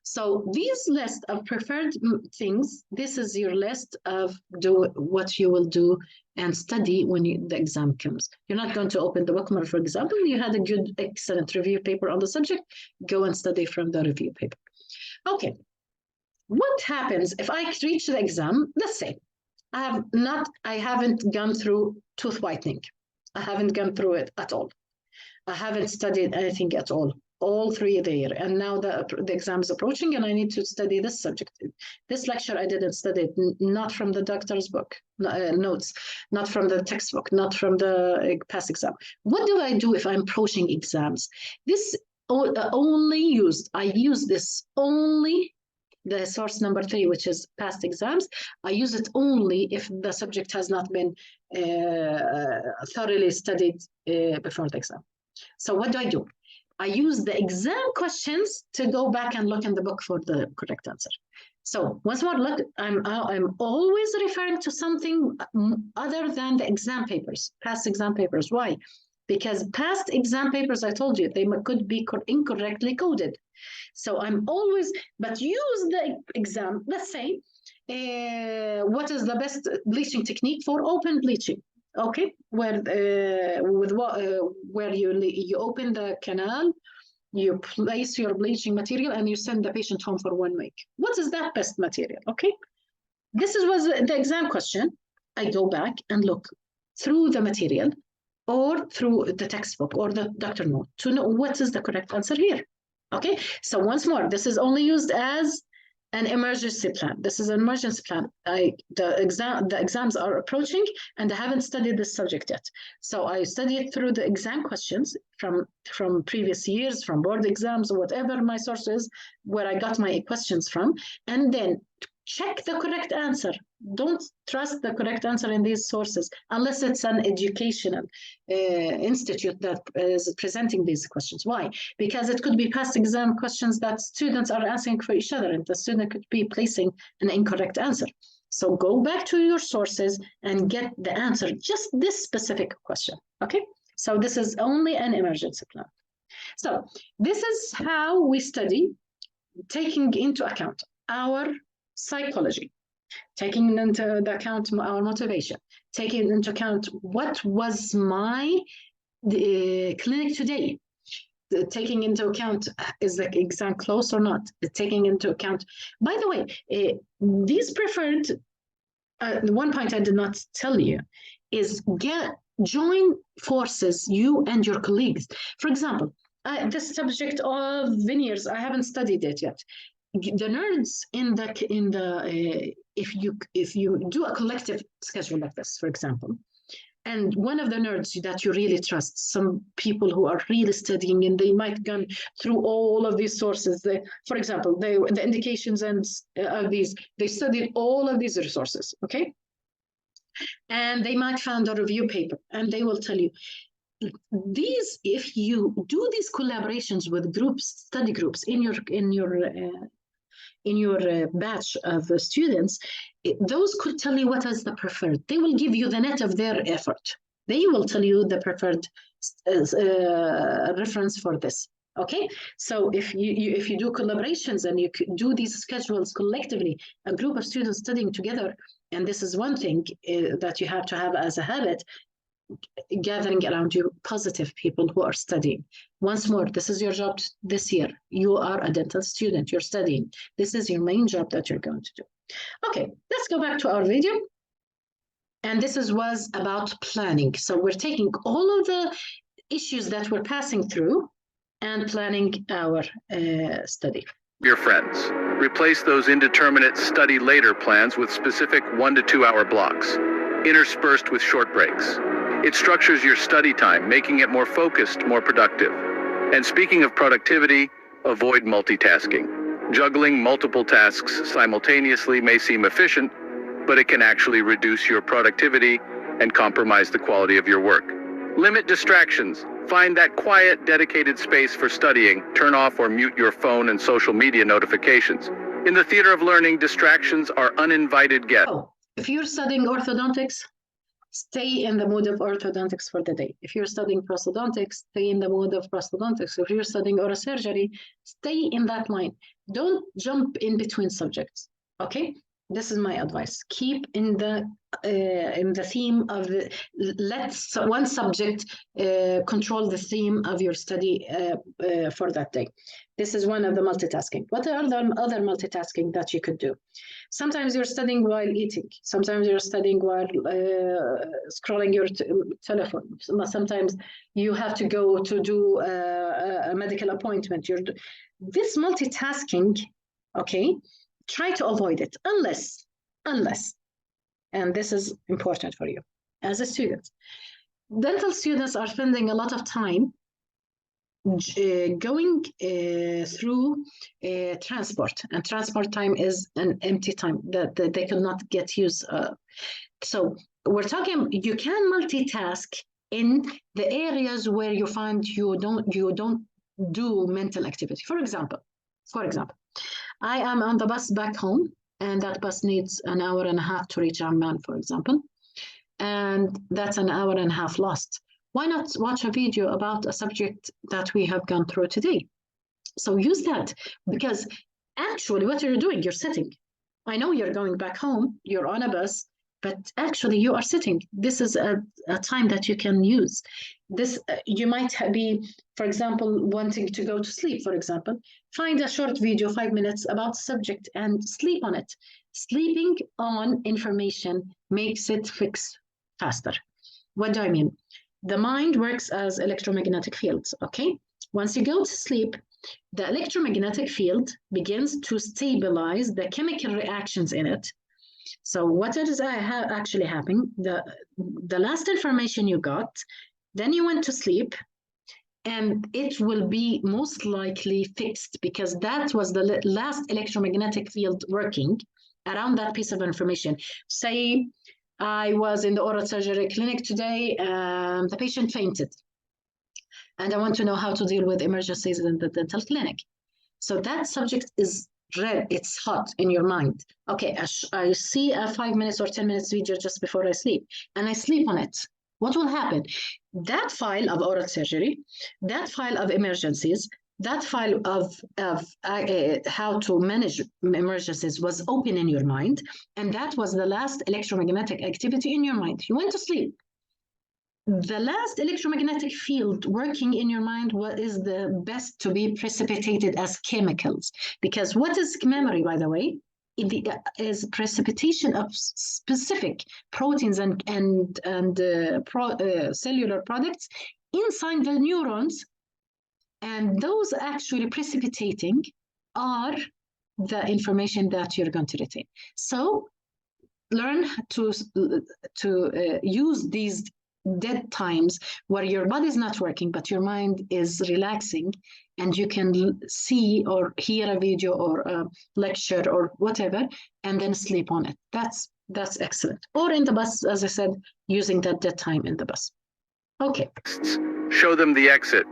So this list of preferred things, this is your list of what you will do and study when the exam comes. You're not going to open the bookmark, for example. You had a good, excellent review paper on the subject. Go and study from the review paper. Okay. what happens if I reach the exam? Let's say I haven't gone through tooth whitening. I haven't gone through it at all. I haven't studied anything at all 3 days. And now the exam is approaching and I need to study this subject. This lecture I didn't study it, not from the doctor's book, notes, not from the textbook, not from the past exam. What do I do if I'm approaching exams? This I use this only, the source number 3, which is past exams. I use it only if the subject has not been thoroughly studied before the exam. So what do? I use the exam questions to go back and look in the book for the correct answer. So once more, look, I'm always referring to something other than the exam papers, past exam papers. Why? Because past exam papers, I told you, they could be incorrectly coded. So I'm always, but use the exam. Let's say, what is the best bleaching technique for open bleaching? Okay, where you open the canal, you place your bleaching material, and you send the patient home for 1 week. What is that best material? Okay, this was the exam question. I go back and look through the material or through the textbook or the doctor note to know what is the correct answer here. Okay, so once more, this is only used as an emergency plan. This is an emergency plan. The exams are approaching and I haven't studied this subject yet. So I study it through the exam questions from previous years, from board exams, or whatever my source is, where I got my questions from, and then check the correct answer. Don't trust the correct answer in these sources unless it's an educational institute that is presenting these questions. Why? Because it could be past exam questions that students are asking for each other, and the student could be placing an incorrect answer. So go back to your sources and get the answer, just this specific question. Okay? So this is only an emergency plan. So this is how we study, taking into account our psychology, taking into account our motivation, taking into account what was my clinic today, taking into account is the exam close or not, taking into account, by the way, these preferred, one point I did not tell you is join forces, you and your colleagues. For example, this subject of veneers, I haven't studied it yet. The nerds if you do a collective schedule like this, for example, and one of the nerds that you really trust, some people who are really studying and they might go through all of these sources. For example, the indications and these, they studied all of these resources, okay? And they might find a review paper and they will tell you, if you do these collaborations with groups, study groups in your batch of students, those could tell you what is the preferred. They will give you the net of their effort. They will tell you the preferred reference for this. Okay, so if you do collaborations and you do these schedules collectively, a group of students studying together, and this is one thing that you have to have as a habit, gathering around you positive people who are studying. Once more, this is your job this year. You are a dental student, you're studying. This is your main job that you're going to do. Okay, let's go back to our video. And this was about planning. So we're taking all of the issues that we're passing through and planning our study. Your friends. Replace those indeterminate study later plans with specific 1 to 2 hour blocks, interspersed with short breaks. It structures your study time, making it more focused, more productive. And speaking of productivity, avoid multitasking. Juggling multiple tasks simultaneously may seem efficient, but it can actually reduce your productivity and compromise the quality of your work. Limit distractions. Find that quiet, dedicated space for studying. Turn off or mute your phone and social media notifications. In the theater of learning, distractions are uninvited guests. Oh, if you're studying orthodontics, stay in the mood of orthodontics for the day. If you're studying prosthodontics, stay in the mood of prosthodontics. If you're studying oral surgery, stay in that line. Don't jump in between subjects, okay? This is my advice. Keep in the in the theme of one subject control the theme of your study for that day. This is one of the multitasking. What are the other multitasking that you could do? Sometimes you're studying while eating. Sometimes you're studying while scrolling your telephone. Sometimes you have to go to do a medical appointment. This multitasking, okay, try to avoid it unless, and this is important for you as a student. Dental students are spending a lot of time going through transport, and transport time is an empty time that they cannot get use of. So we're talking, you can multitask in the areas where you find you don't do mental activity. For example, I am on the bus back home, and that bus needs an hour and a half to reach Amman, for example, and that's an hour and a half lost. Why not watch a video about a subject that we have gone through today? So use that, because actually what you're doing, you're sitting. I know you're going back home, you're on a bus, but actually you are sitting. This is a time that you can use. This you might be, for example, wanting to go to sleep, for example. Find a short video, 5 minutes, about the subject and sleep on it. Sleeping on information makes it fix faster. What do I mean? The mind works as electromagnetic fields, okay? Once you go to sleep, the electromagnetic field begins to stabilize the chemical reactions in it. So what is actually happening? The last information you got, then you went to sleep, and it will be most likely fixed, because that was the last electromagnetic field working around that piece of information. Say I was in the oral surgery clinic today, and the patient fainted, and I want to know how to deal with emergencies in the dental clinic. So that subject is red, it's hot in your mind. Okay, I see a 5 minutes or 10 minutes video just before I sleep, and I sleep on it. What will happen? That file of oral surgery, that file of emergencies, that file of how to manage emergencies was open in your mind, and that was the last electromagnetic activity in your mind. You went to sleep. The last electromagnetic field working in your mind is the best to be precipitated as chemicals. Because what is memory, by the way? Is precipitation of specific proteins and cellular products inside the neurons, and those actually precipitating are the information that you're going to retain. So learn to use these dead times where your body is not working, but your mind is relaxing, and you can see or hear a video or a lecture or whatever, and then sleep on it. That's excellent. Or in the bus, as I said, using that dead time in the bus. Okay. Show them the exit.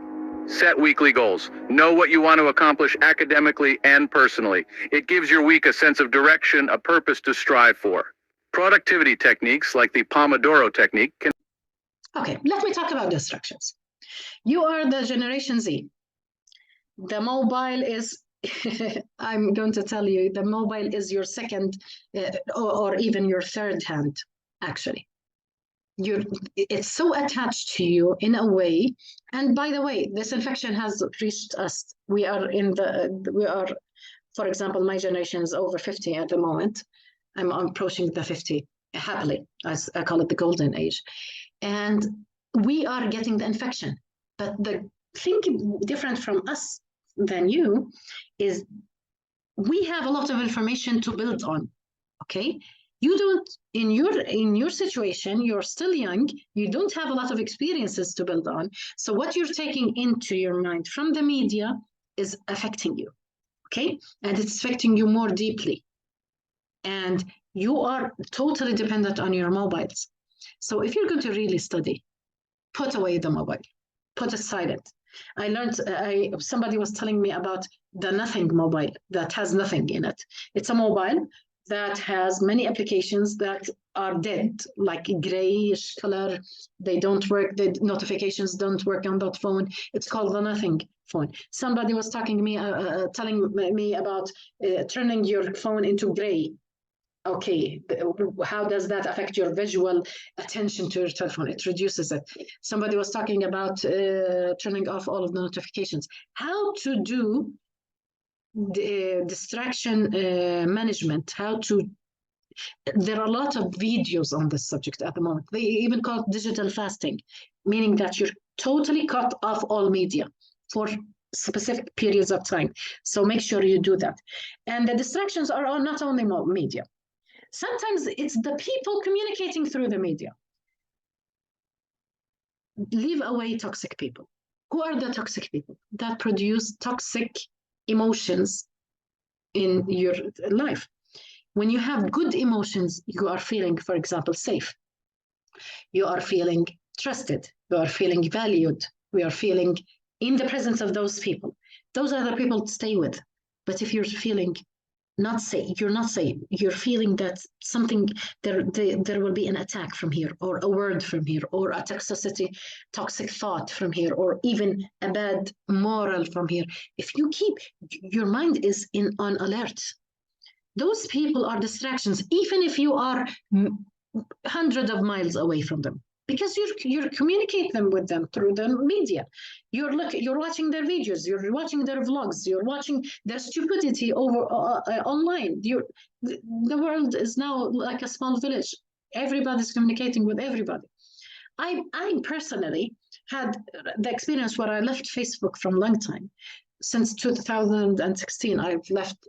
Set weekly goals. Know what you want to accomplish academically and personally. It gives your week a sense of direction, a purpose to strive for. Productivity techniques like the Pomodoro technique can... Okay, let me talk about distractions. You are the Generation Z. The mobile is, I'm going to tell you, the mobile is your second or even your third hand, actually. It's so attached to you in a way. And by the way, this infection has reached us. We are, for example, my generation is over 50 at the moment. I'm approaching the 50 happily, as I call it, the golden age. And we are getting the infection. But the thing different from us than you is we have a lot of information to build on, okay? You don't, in your situation, you're still young, you don't have a lot of experiences to build on. So what you're taking into your mind from the media is affecting you, okay? And it's affecting you more deeply. And you are totally dependent on your mobiles. So if you're going to really study, put away the mobile, put it silent. I learned, somebody was telling me about the nothing mobile that has nothing in it. It's a mobile that has many applications that are dead, like grayish color. They don't work, the notifications don't work on that phone. It's called the nothing phone. Somebody was telling me about turning your phone into gray. Okay, how does that affect your visual attention to your telephone? It reduces it. Somebody was talking about turning off all of the notifications. How to do the distraction management, how to, there are a lot of videos on this subject at the moment. They even call it digital fasting, meaning that you're totally cut off all media for specific periods of time. So make sure you do that. And the distractions are not only media. Sometimes it's the people communicating through the media. Leave away toxic people. Who are the toxic people that produce toxic emotions in your life? When you have good emotions, you are feeling, for example, safe. You are feeling trusted. You are feeling valued. We are feeling in the presence of those people. Those are the people to stay with. But if you're feeling not safe, you're not safe, you're feeling that something, there will be an attack from here, or a word from here, or a toxic thought from here, or even a bad moral from here. If you keep, your mind is on alert. Those people are distractions, even if you are hundreds of miles away from them, because you're communicating with them through the media. You're watching their videos, you're watching their vlogs, you're watching their stupidity over online. The world is now like a small village. Everybody's communicating with everybody. I personally had the experience where I left Facebook from a long time. Since 2016, I've left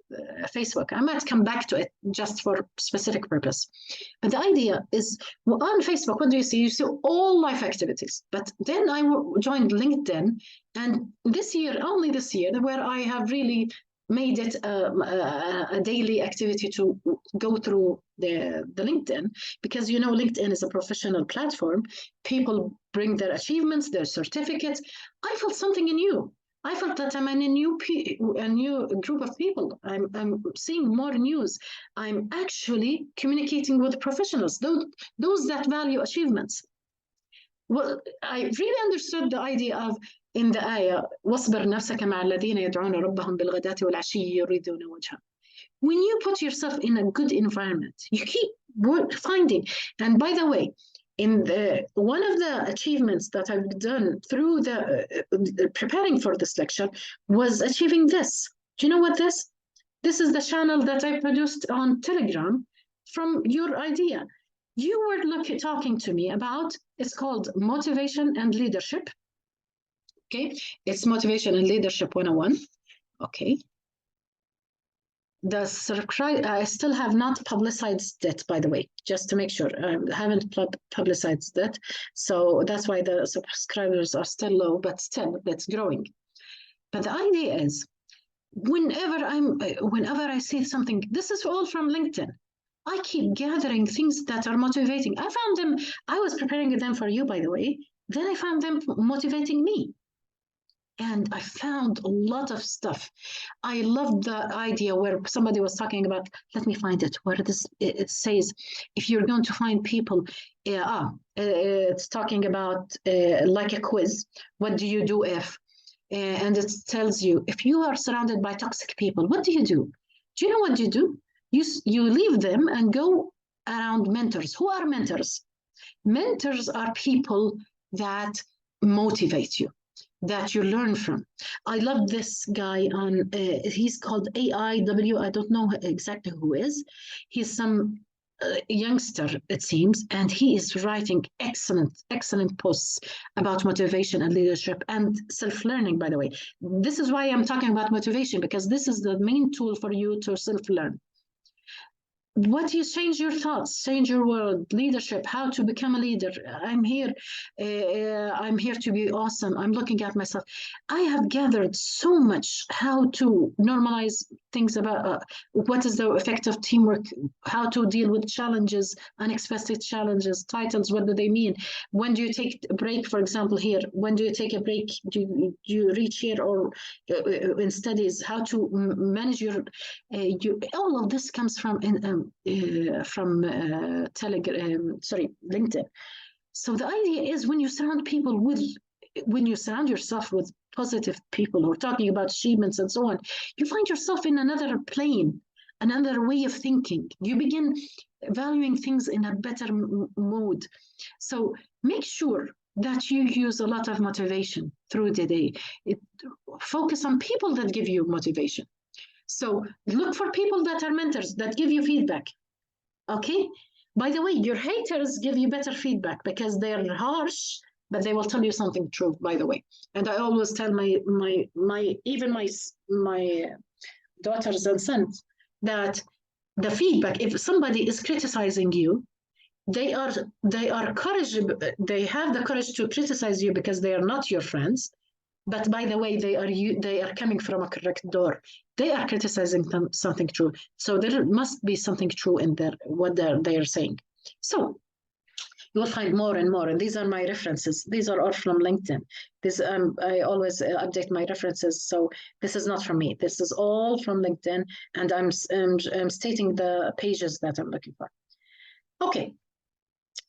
Facebook. I might come back to it just for specific purpose. But the idea is, on Facebook, what do you see? You see all life activities. But then I joined LinkedIn, and only this year, where I have really made it a daily activity to go through the LinkedIn, because LinkedIn is a professional platform. People bring their achievements, their certificates. I felt something new. I felt that I'm in a new group of people. I'm seeing more news. I'm actually communicating with professionals, those that value achievements. Well, I really understood the idea of, in the ayah, واصبر نفسك مع الذين يدعون ربهم بالغداة والعشي يريدون وجهه. When you put yourself in a good environment, you keep finding. And by the way, one of the achievements that I've done through the preparing for this lecture was achieving this. Do you know what this? This is the channel that I produced on Telegram from your idea. You were talking to me about, it's called Motivation and Leadership. Okay, it's Motivation and Leadership 101. Okay. The subscribe, I still have not publicized it, by the way, just to make sure. I haven't publicized it. So that's why the subscribers are still low, but still it's growing. But the idea is, whenever I see something, this is all from LinkedIn. I keep gathering things that are motivating. I found them, I was preparing them for you, by the way. Then I found them motivating me. And I found a lot of stuff. I loved the idea where somebody was talking about, let me find it, where it says, if you're going to find people, it's talking about like a quiz, what do you do if? And it tells you, if you are surrounded by toxic people, what do you do? Do you know what you do? You leave them and go around mentors. Who are mentors? Mentors are people that motivate you, that you learn from. I love this guy on, he's called AIW, I don't know exactly who is. He's some youngster, it seems, and he is writing excellent posts about motivation and leadership and self-learning, by the way. This is why I'm talking about motivation, because this is the main tool for you to self-learn. What you change your thoughts, change your world, leadership, how to become a leader. I'm here to be awesome. I'm looking at myself. I have gathered so much how to normalize things about what is the effect of teamwork, how to deal with challenges, unexpected challenges, titles, what do they mean? When do you take a break, for example, here? When do you take a break? Do you reach here, or in studies, how to manage your, all of this comes from LinkedIn. So the idea is, when you surround yourself with positive people who are talking about achievements and so on, you find yourself in another plane, another way of thinking. You begin valuing things in a better mood. So make sure that you use a lot of motivation through the day. Focus on people that give you motivation. So look for people that are mentors that give you feedback. Okay? By the way, your haters give you better feedback because they're harsh, but they will tell you something true, by the way. And I always tell my daughters and sons that the feedback, if somebody is criticizing you, they have the courage to criticize you because they are not your friends. But by the way, they are coming from a correct door. They are criticizing something true. So there must be something true in what they are saying. So you will find more and more. And these are my references. These are all from LinkedIn. I always update my references. So this is not from me. This is all from LinkedIn. And I'm stating the pages that I'm looking for. Okay.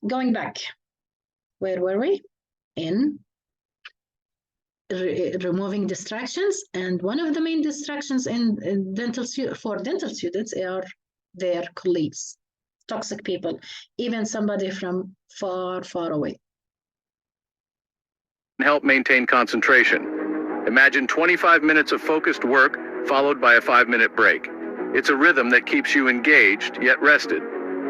Going back. Where were we? In removing distractions, and one of the main distractions in dental students are their colleagues, toxic people, even somebody from far away. Help maintain concentration. Imagine 25 minutes of focused work followed by a 5-minute break. It's a rhythm that keeps you engaged yet rested.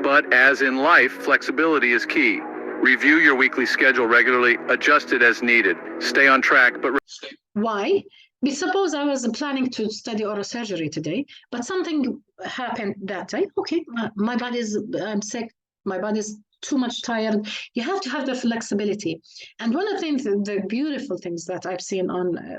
But as in life, flexibility is key. Review your weekly schedule regularly, adjust it as needed. Stay on track, but... Why? Suppose I was planning to study oral surgery today, but something happened that day. Okay, I'm sick, my body's too much tired. You have to have the flexibility. And one of the things, the beautiful things that I've seen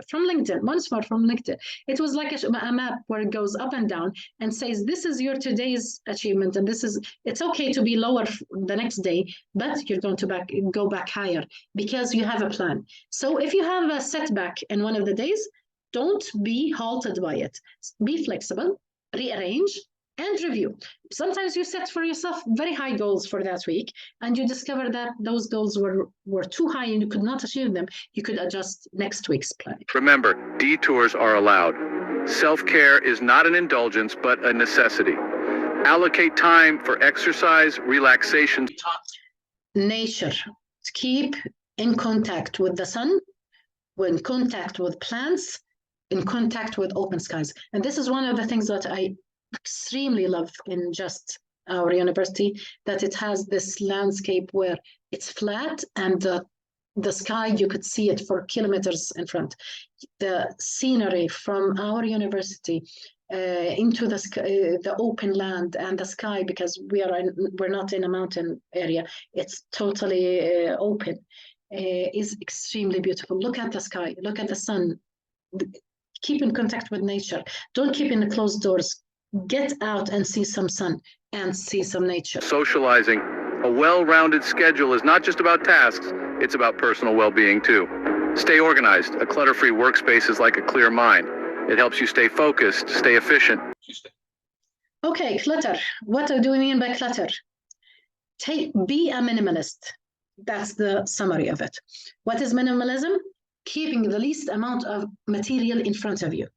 from LinkedIn, once more from LinkedIn, it was like a map where it goes up and down and says, this is your today's achievement. And it's okay to be lower the next day, but you're going to go back higher because you have a plan. So if you have a setback in one of the days, don't be halted by it. Be flexible, rearrange, and review. Sometimes you set for yourself very high goals for that week, and you discover that those goals were too high and you could not achieve them. You could adjust next week's plan. Remember, detours are allowed. Self-care is not an indulgence, but a necessity. Allocate time for exercise, relaxation. Nature. Keep in contact with the sun, in contact with plants, in contact with open skies. And this is one of the things that I extremely love in just our university, that it has this landscape where it's flat and the sky, you could see it for kilometers in front. The scenery from our university into the sky, the open land and the sky, because we're not in a mountain area, it's totally open, is extremely beautiful. Look at the sky, look at the sun. Keep in contact with nature. Don't keep in the closed doors. Get out and see some sun and see some nature. Socializing. A well-rounded schedule is not just about tasks, it's about personal well-being too. Stay organized. A clutter-free workspace is like a clear mind. It helps you stay focused, stay efficient. Okay, clutter. What do we mean by clutter? Be a minimalist. That's the summary of it. What is minimalism? Keeping the least amount of material in front of you.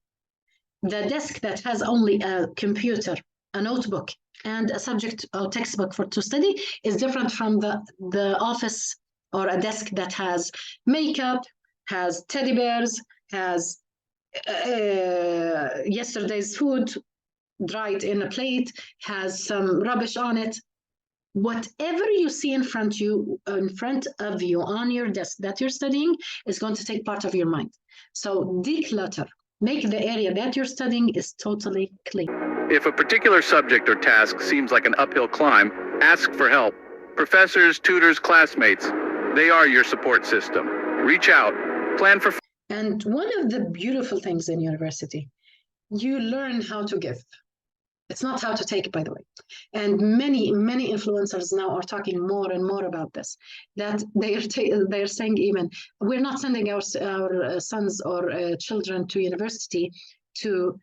The desk that has only a computer, a notebook, and a subject or textbook to study is different from the office or a desk that has makeup, has teddy bears, has yesterday's food dried in a plate, has some rubbish on it. Whatever you see in front of you on your desk that you're studying is going to take part of your mind. So declutter. Make the area that you're studying is totally clean. If a particular subject or task seems like an uphill climb, ask for help. Professors, tutors, classmates, they are your support system. Reach out, plan for... And one of the beautiful things in university, you learn how to give. It's not how to take, by the way. And many influencers now are talking more and more about this, that they're saying even, we're not sending our sons or children to university to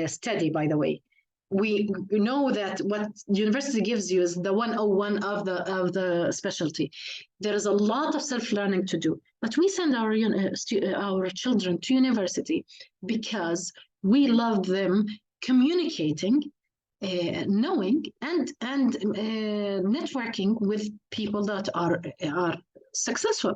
study, by the way. We know that what university gives you is the 101 of the specialty. There is a lot of self-learning to do, but we send our children to university because we love them communicating knowing and networking with people that are successful.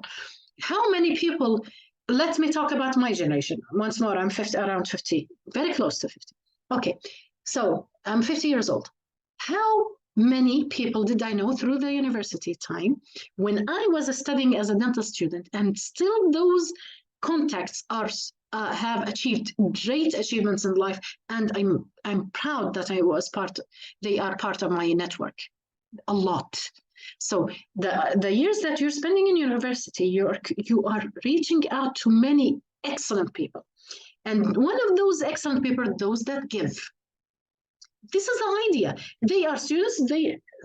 How many people? Let me talk about my generation once more. I'm 50, around 50, very close to 50. Okay, so I'm 50 years old. How many people did I know through the university time when I was studying as a dental student, and still those contacts are have achieved great achievements in life, and I'm proud that I was they are part of my network a lot. So the years that you're spending in university, you are reaching out to many excellent people, and one of those excellent people are those that give. This is the idea. They are students,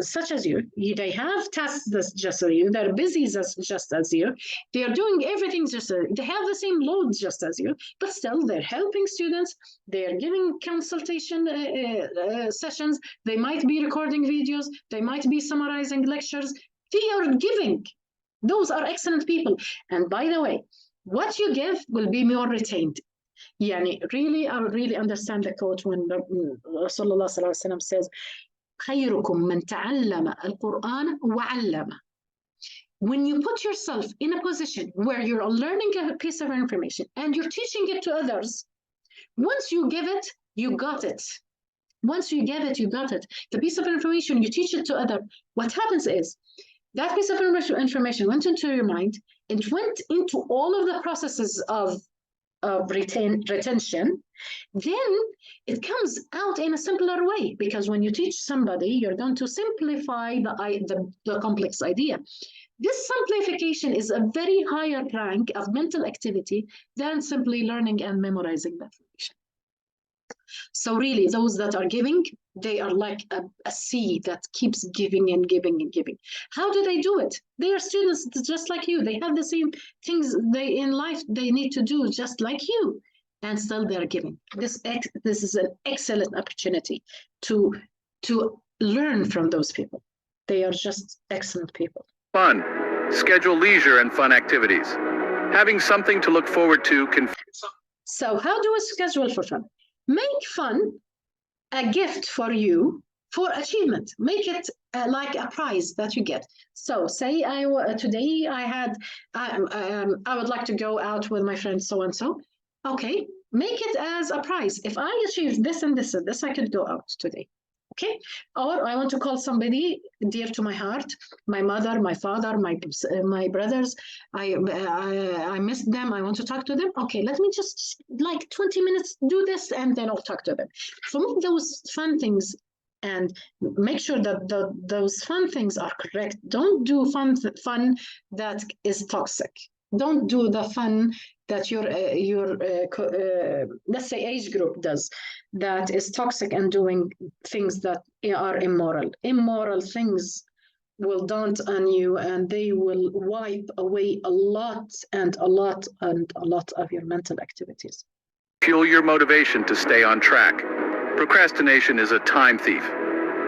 such as you. They have tasks just as you. They're busy just as you. They are doing everything just as you. They have the same load just as you, but still they're helping students. They're giving consultation sessions. They might be recording videos. They might be summarizing lectures. They are giving. Those are excellent people. And by the way, what you give will be more retained. يعني really, I really understand the quote when Rasulullah sallallahu alaihi wasallam says, خيركم من تعلم القرآن وعلمه. When you put yourself in a position where you're learning a piece of information and you're teaching it to others, once you give it, you got it. Once you give it, you got it. The piece of information, you teach it to others. What happens is that piece of information went into your mind. It went into all of the processes of retention, then it comes out in a simpler way, because when you teach somebody, you're going to simplify the complex idea. This simplification is a very higher rank of mental activity than simply learning and memorizing the information. So really, those that are giving, they are like a sea that keeps giving and giving and giving. How do they do it? They are students just like you. They have the same things in life they need to do just like you, and still they're giving. This is an excellent opportunity to learn from those people. They are just excellent people. Fun. Schedule leisure and fun activities. Having something to look forward to can... So how do we schedule for fun? Make fun a gift for you for achievement. Make it like a prize that you get. So say today I would like to go out with my friend so and so. Okay, make it as a prize. If I achieve this and this and this, I could go out today. Okay, or I want to call somebody dear to my heart, my mother, my father, my brothers. I missed them. I want to talk to them. Okay, let me just like 20 minutes do this, and then I'll talk to them. So make those fun things, and make sure that those fun things are correct. Don't do fun that is toxic. Don't do the fun that your let's say age group does, that is toxic and doing things that are immoral. Immoral things will daunt on you, and they will wipe away a lot of your mental activities. Fuel your motivation to stay on track. Procrastination is a time thief.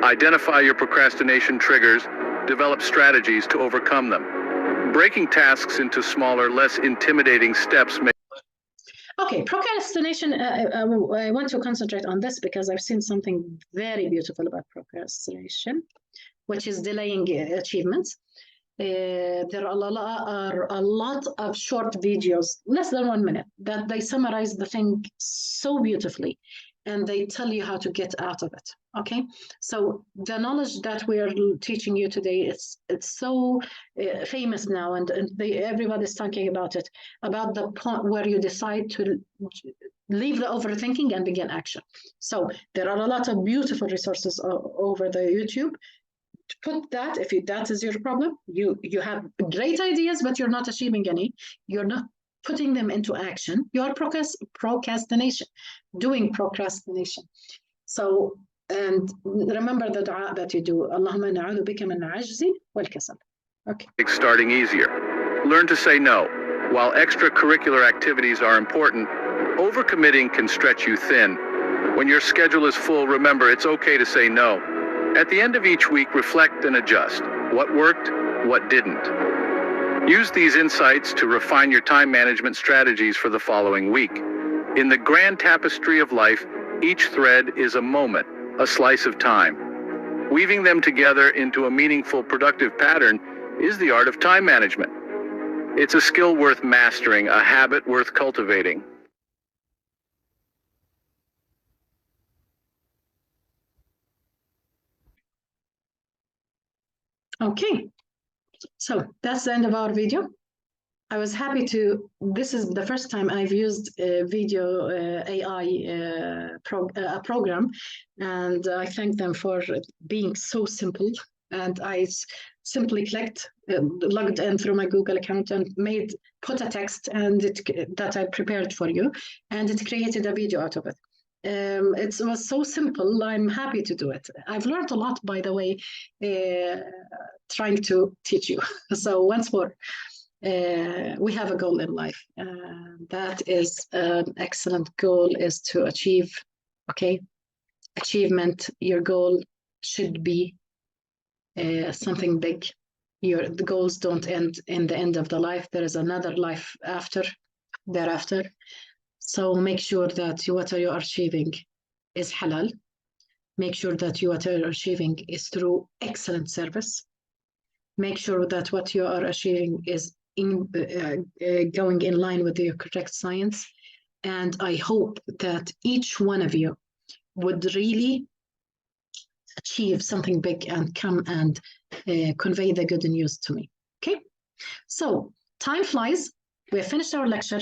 Identify your procrastination triggers, develop strategies to overcome them. Breaking tasks into smaller, less intimidating steps may... Okay, procrastination, I want to concentrate on this because I've seen something very beautiful about procrastination, which is delaying achievements. There are a lot of short videos, less than 1 minute, that they summarize the thing so beautifully, and they tell you how to get out of it. Okay, so the knowledge that we are teaching you today, it's so famous now, and everybody's talking about it, about the point where you decide to leave the overthinking and begin action. So there are a lot of beautiful resources over the YouTube. Put that, if that is your problem, you have great ideas, but you're not achieving any, you're not putting them into action, you're procrastination, doing procrastination. So, and remember the dua that you do, Allahumma na'udhu bika min al-ajzi wal-kasal. Okay. Starting easier. Learn to say no. While extracurricular activities are important, overcommitting can stretch you thin. When your schedule is full, remember it's okay to say no. At the end of each week, reflect and adjust. What worked, what didn't. Use these insights to refine your time management strategies for the following week. In the grand tapestry of life, each thread is a moment, a slice of time. Weaving them together into a meaningful, productive pattern is the art of time management. It's a skill worth mastering, a habit worth cultivating. Okay, so that's the end of our video. I was happy to, this is the first time I've used a video AI program, and I thank them for being so simple. And I simply clicked, logged in through my Google account and put a text that I prepared for you, and it created a video out of it. It was so simple. I'm happy to do it. I've learned a lot, by the way, trying to teach you. So once more, we have a goal in life. That is an excellent goal, is to achieve, okay, achievement. Your goal should be something big. The goals don't end in the end of the life. There is another life thereafter. So make sure that what you are achieving is halal. Make sure that what you are achieving is through excellent service. Make sure that what you are achieving is going in line with the correct science. And I hope that each one of you would really achieve something big and come and convey the good news to me. Okay, so time flies. We have finished our lecture.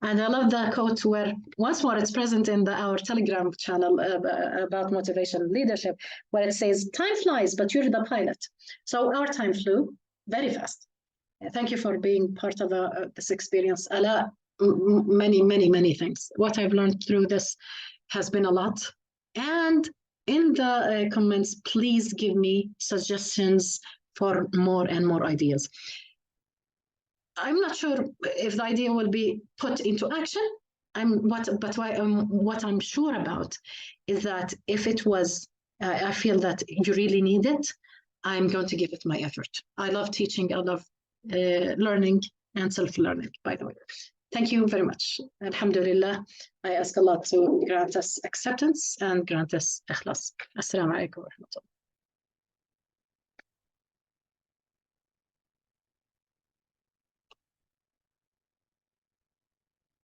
And I love the quote where, once more, it's present in our Telegram channel about motivation leadership, where it says, time flies, but you're the pilot. So our time flew very fast. Thank you for being part of this experience. Ala, many things. What I've learned through this has been a lot. And in the comments, please give me suggestions for more and more ideas. I'm not sure if the idea will be put into action. What I'm sure about is that if it was, I feel that you really need it, I'm going to give it my effort. I love teaching, I love learning and self-learning, by the way. Thank you very much. Alhamdulillah, I ask Allah to grant us acceptance and grant us ikhlas. Assalamu alaikum wa rahmatullah.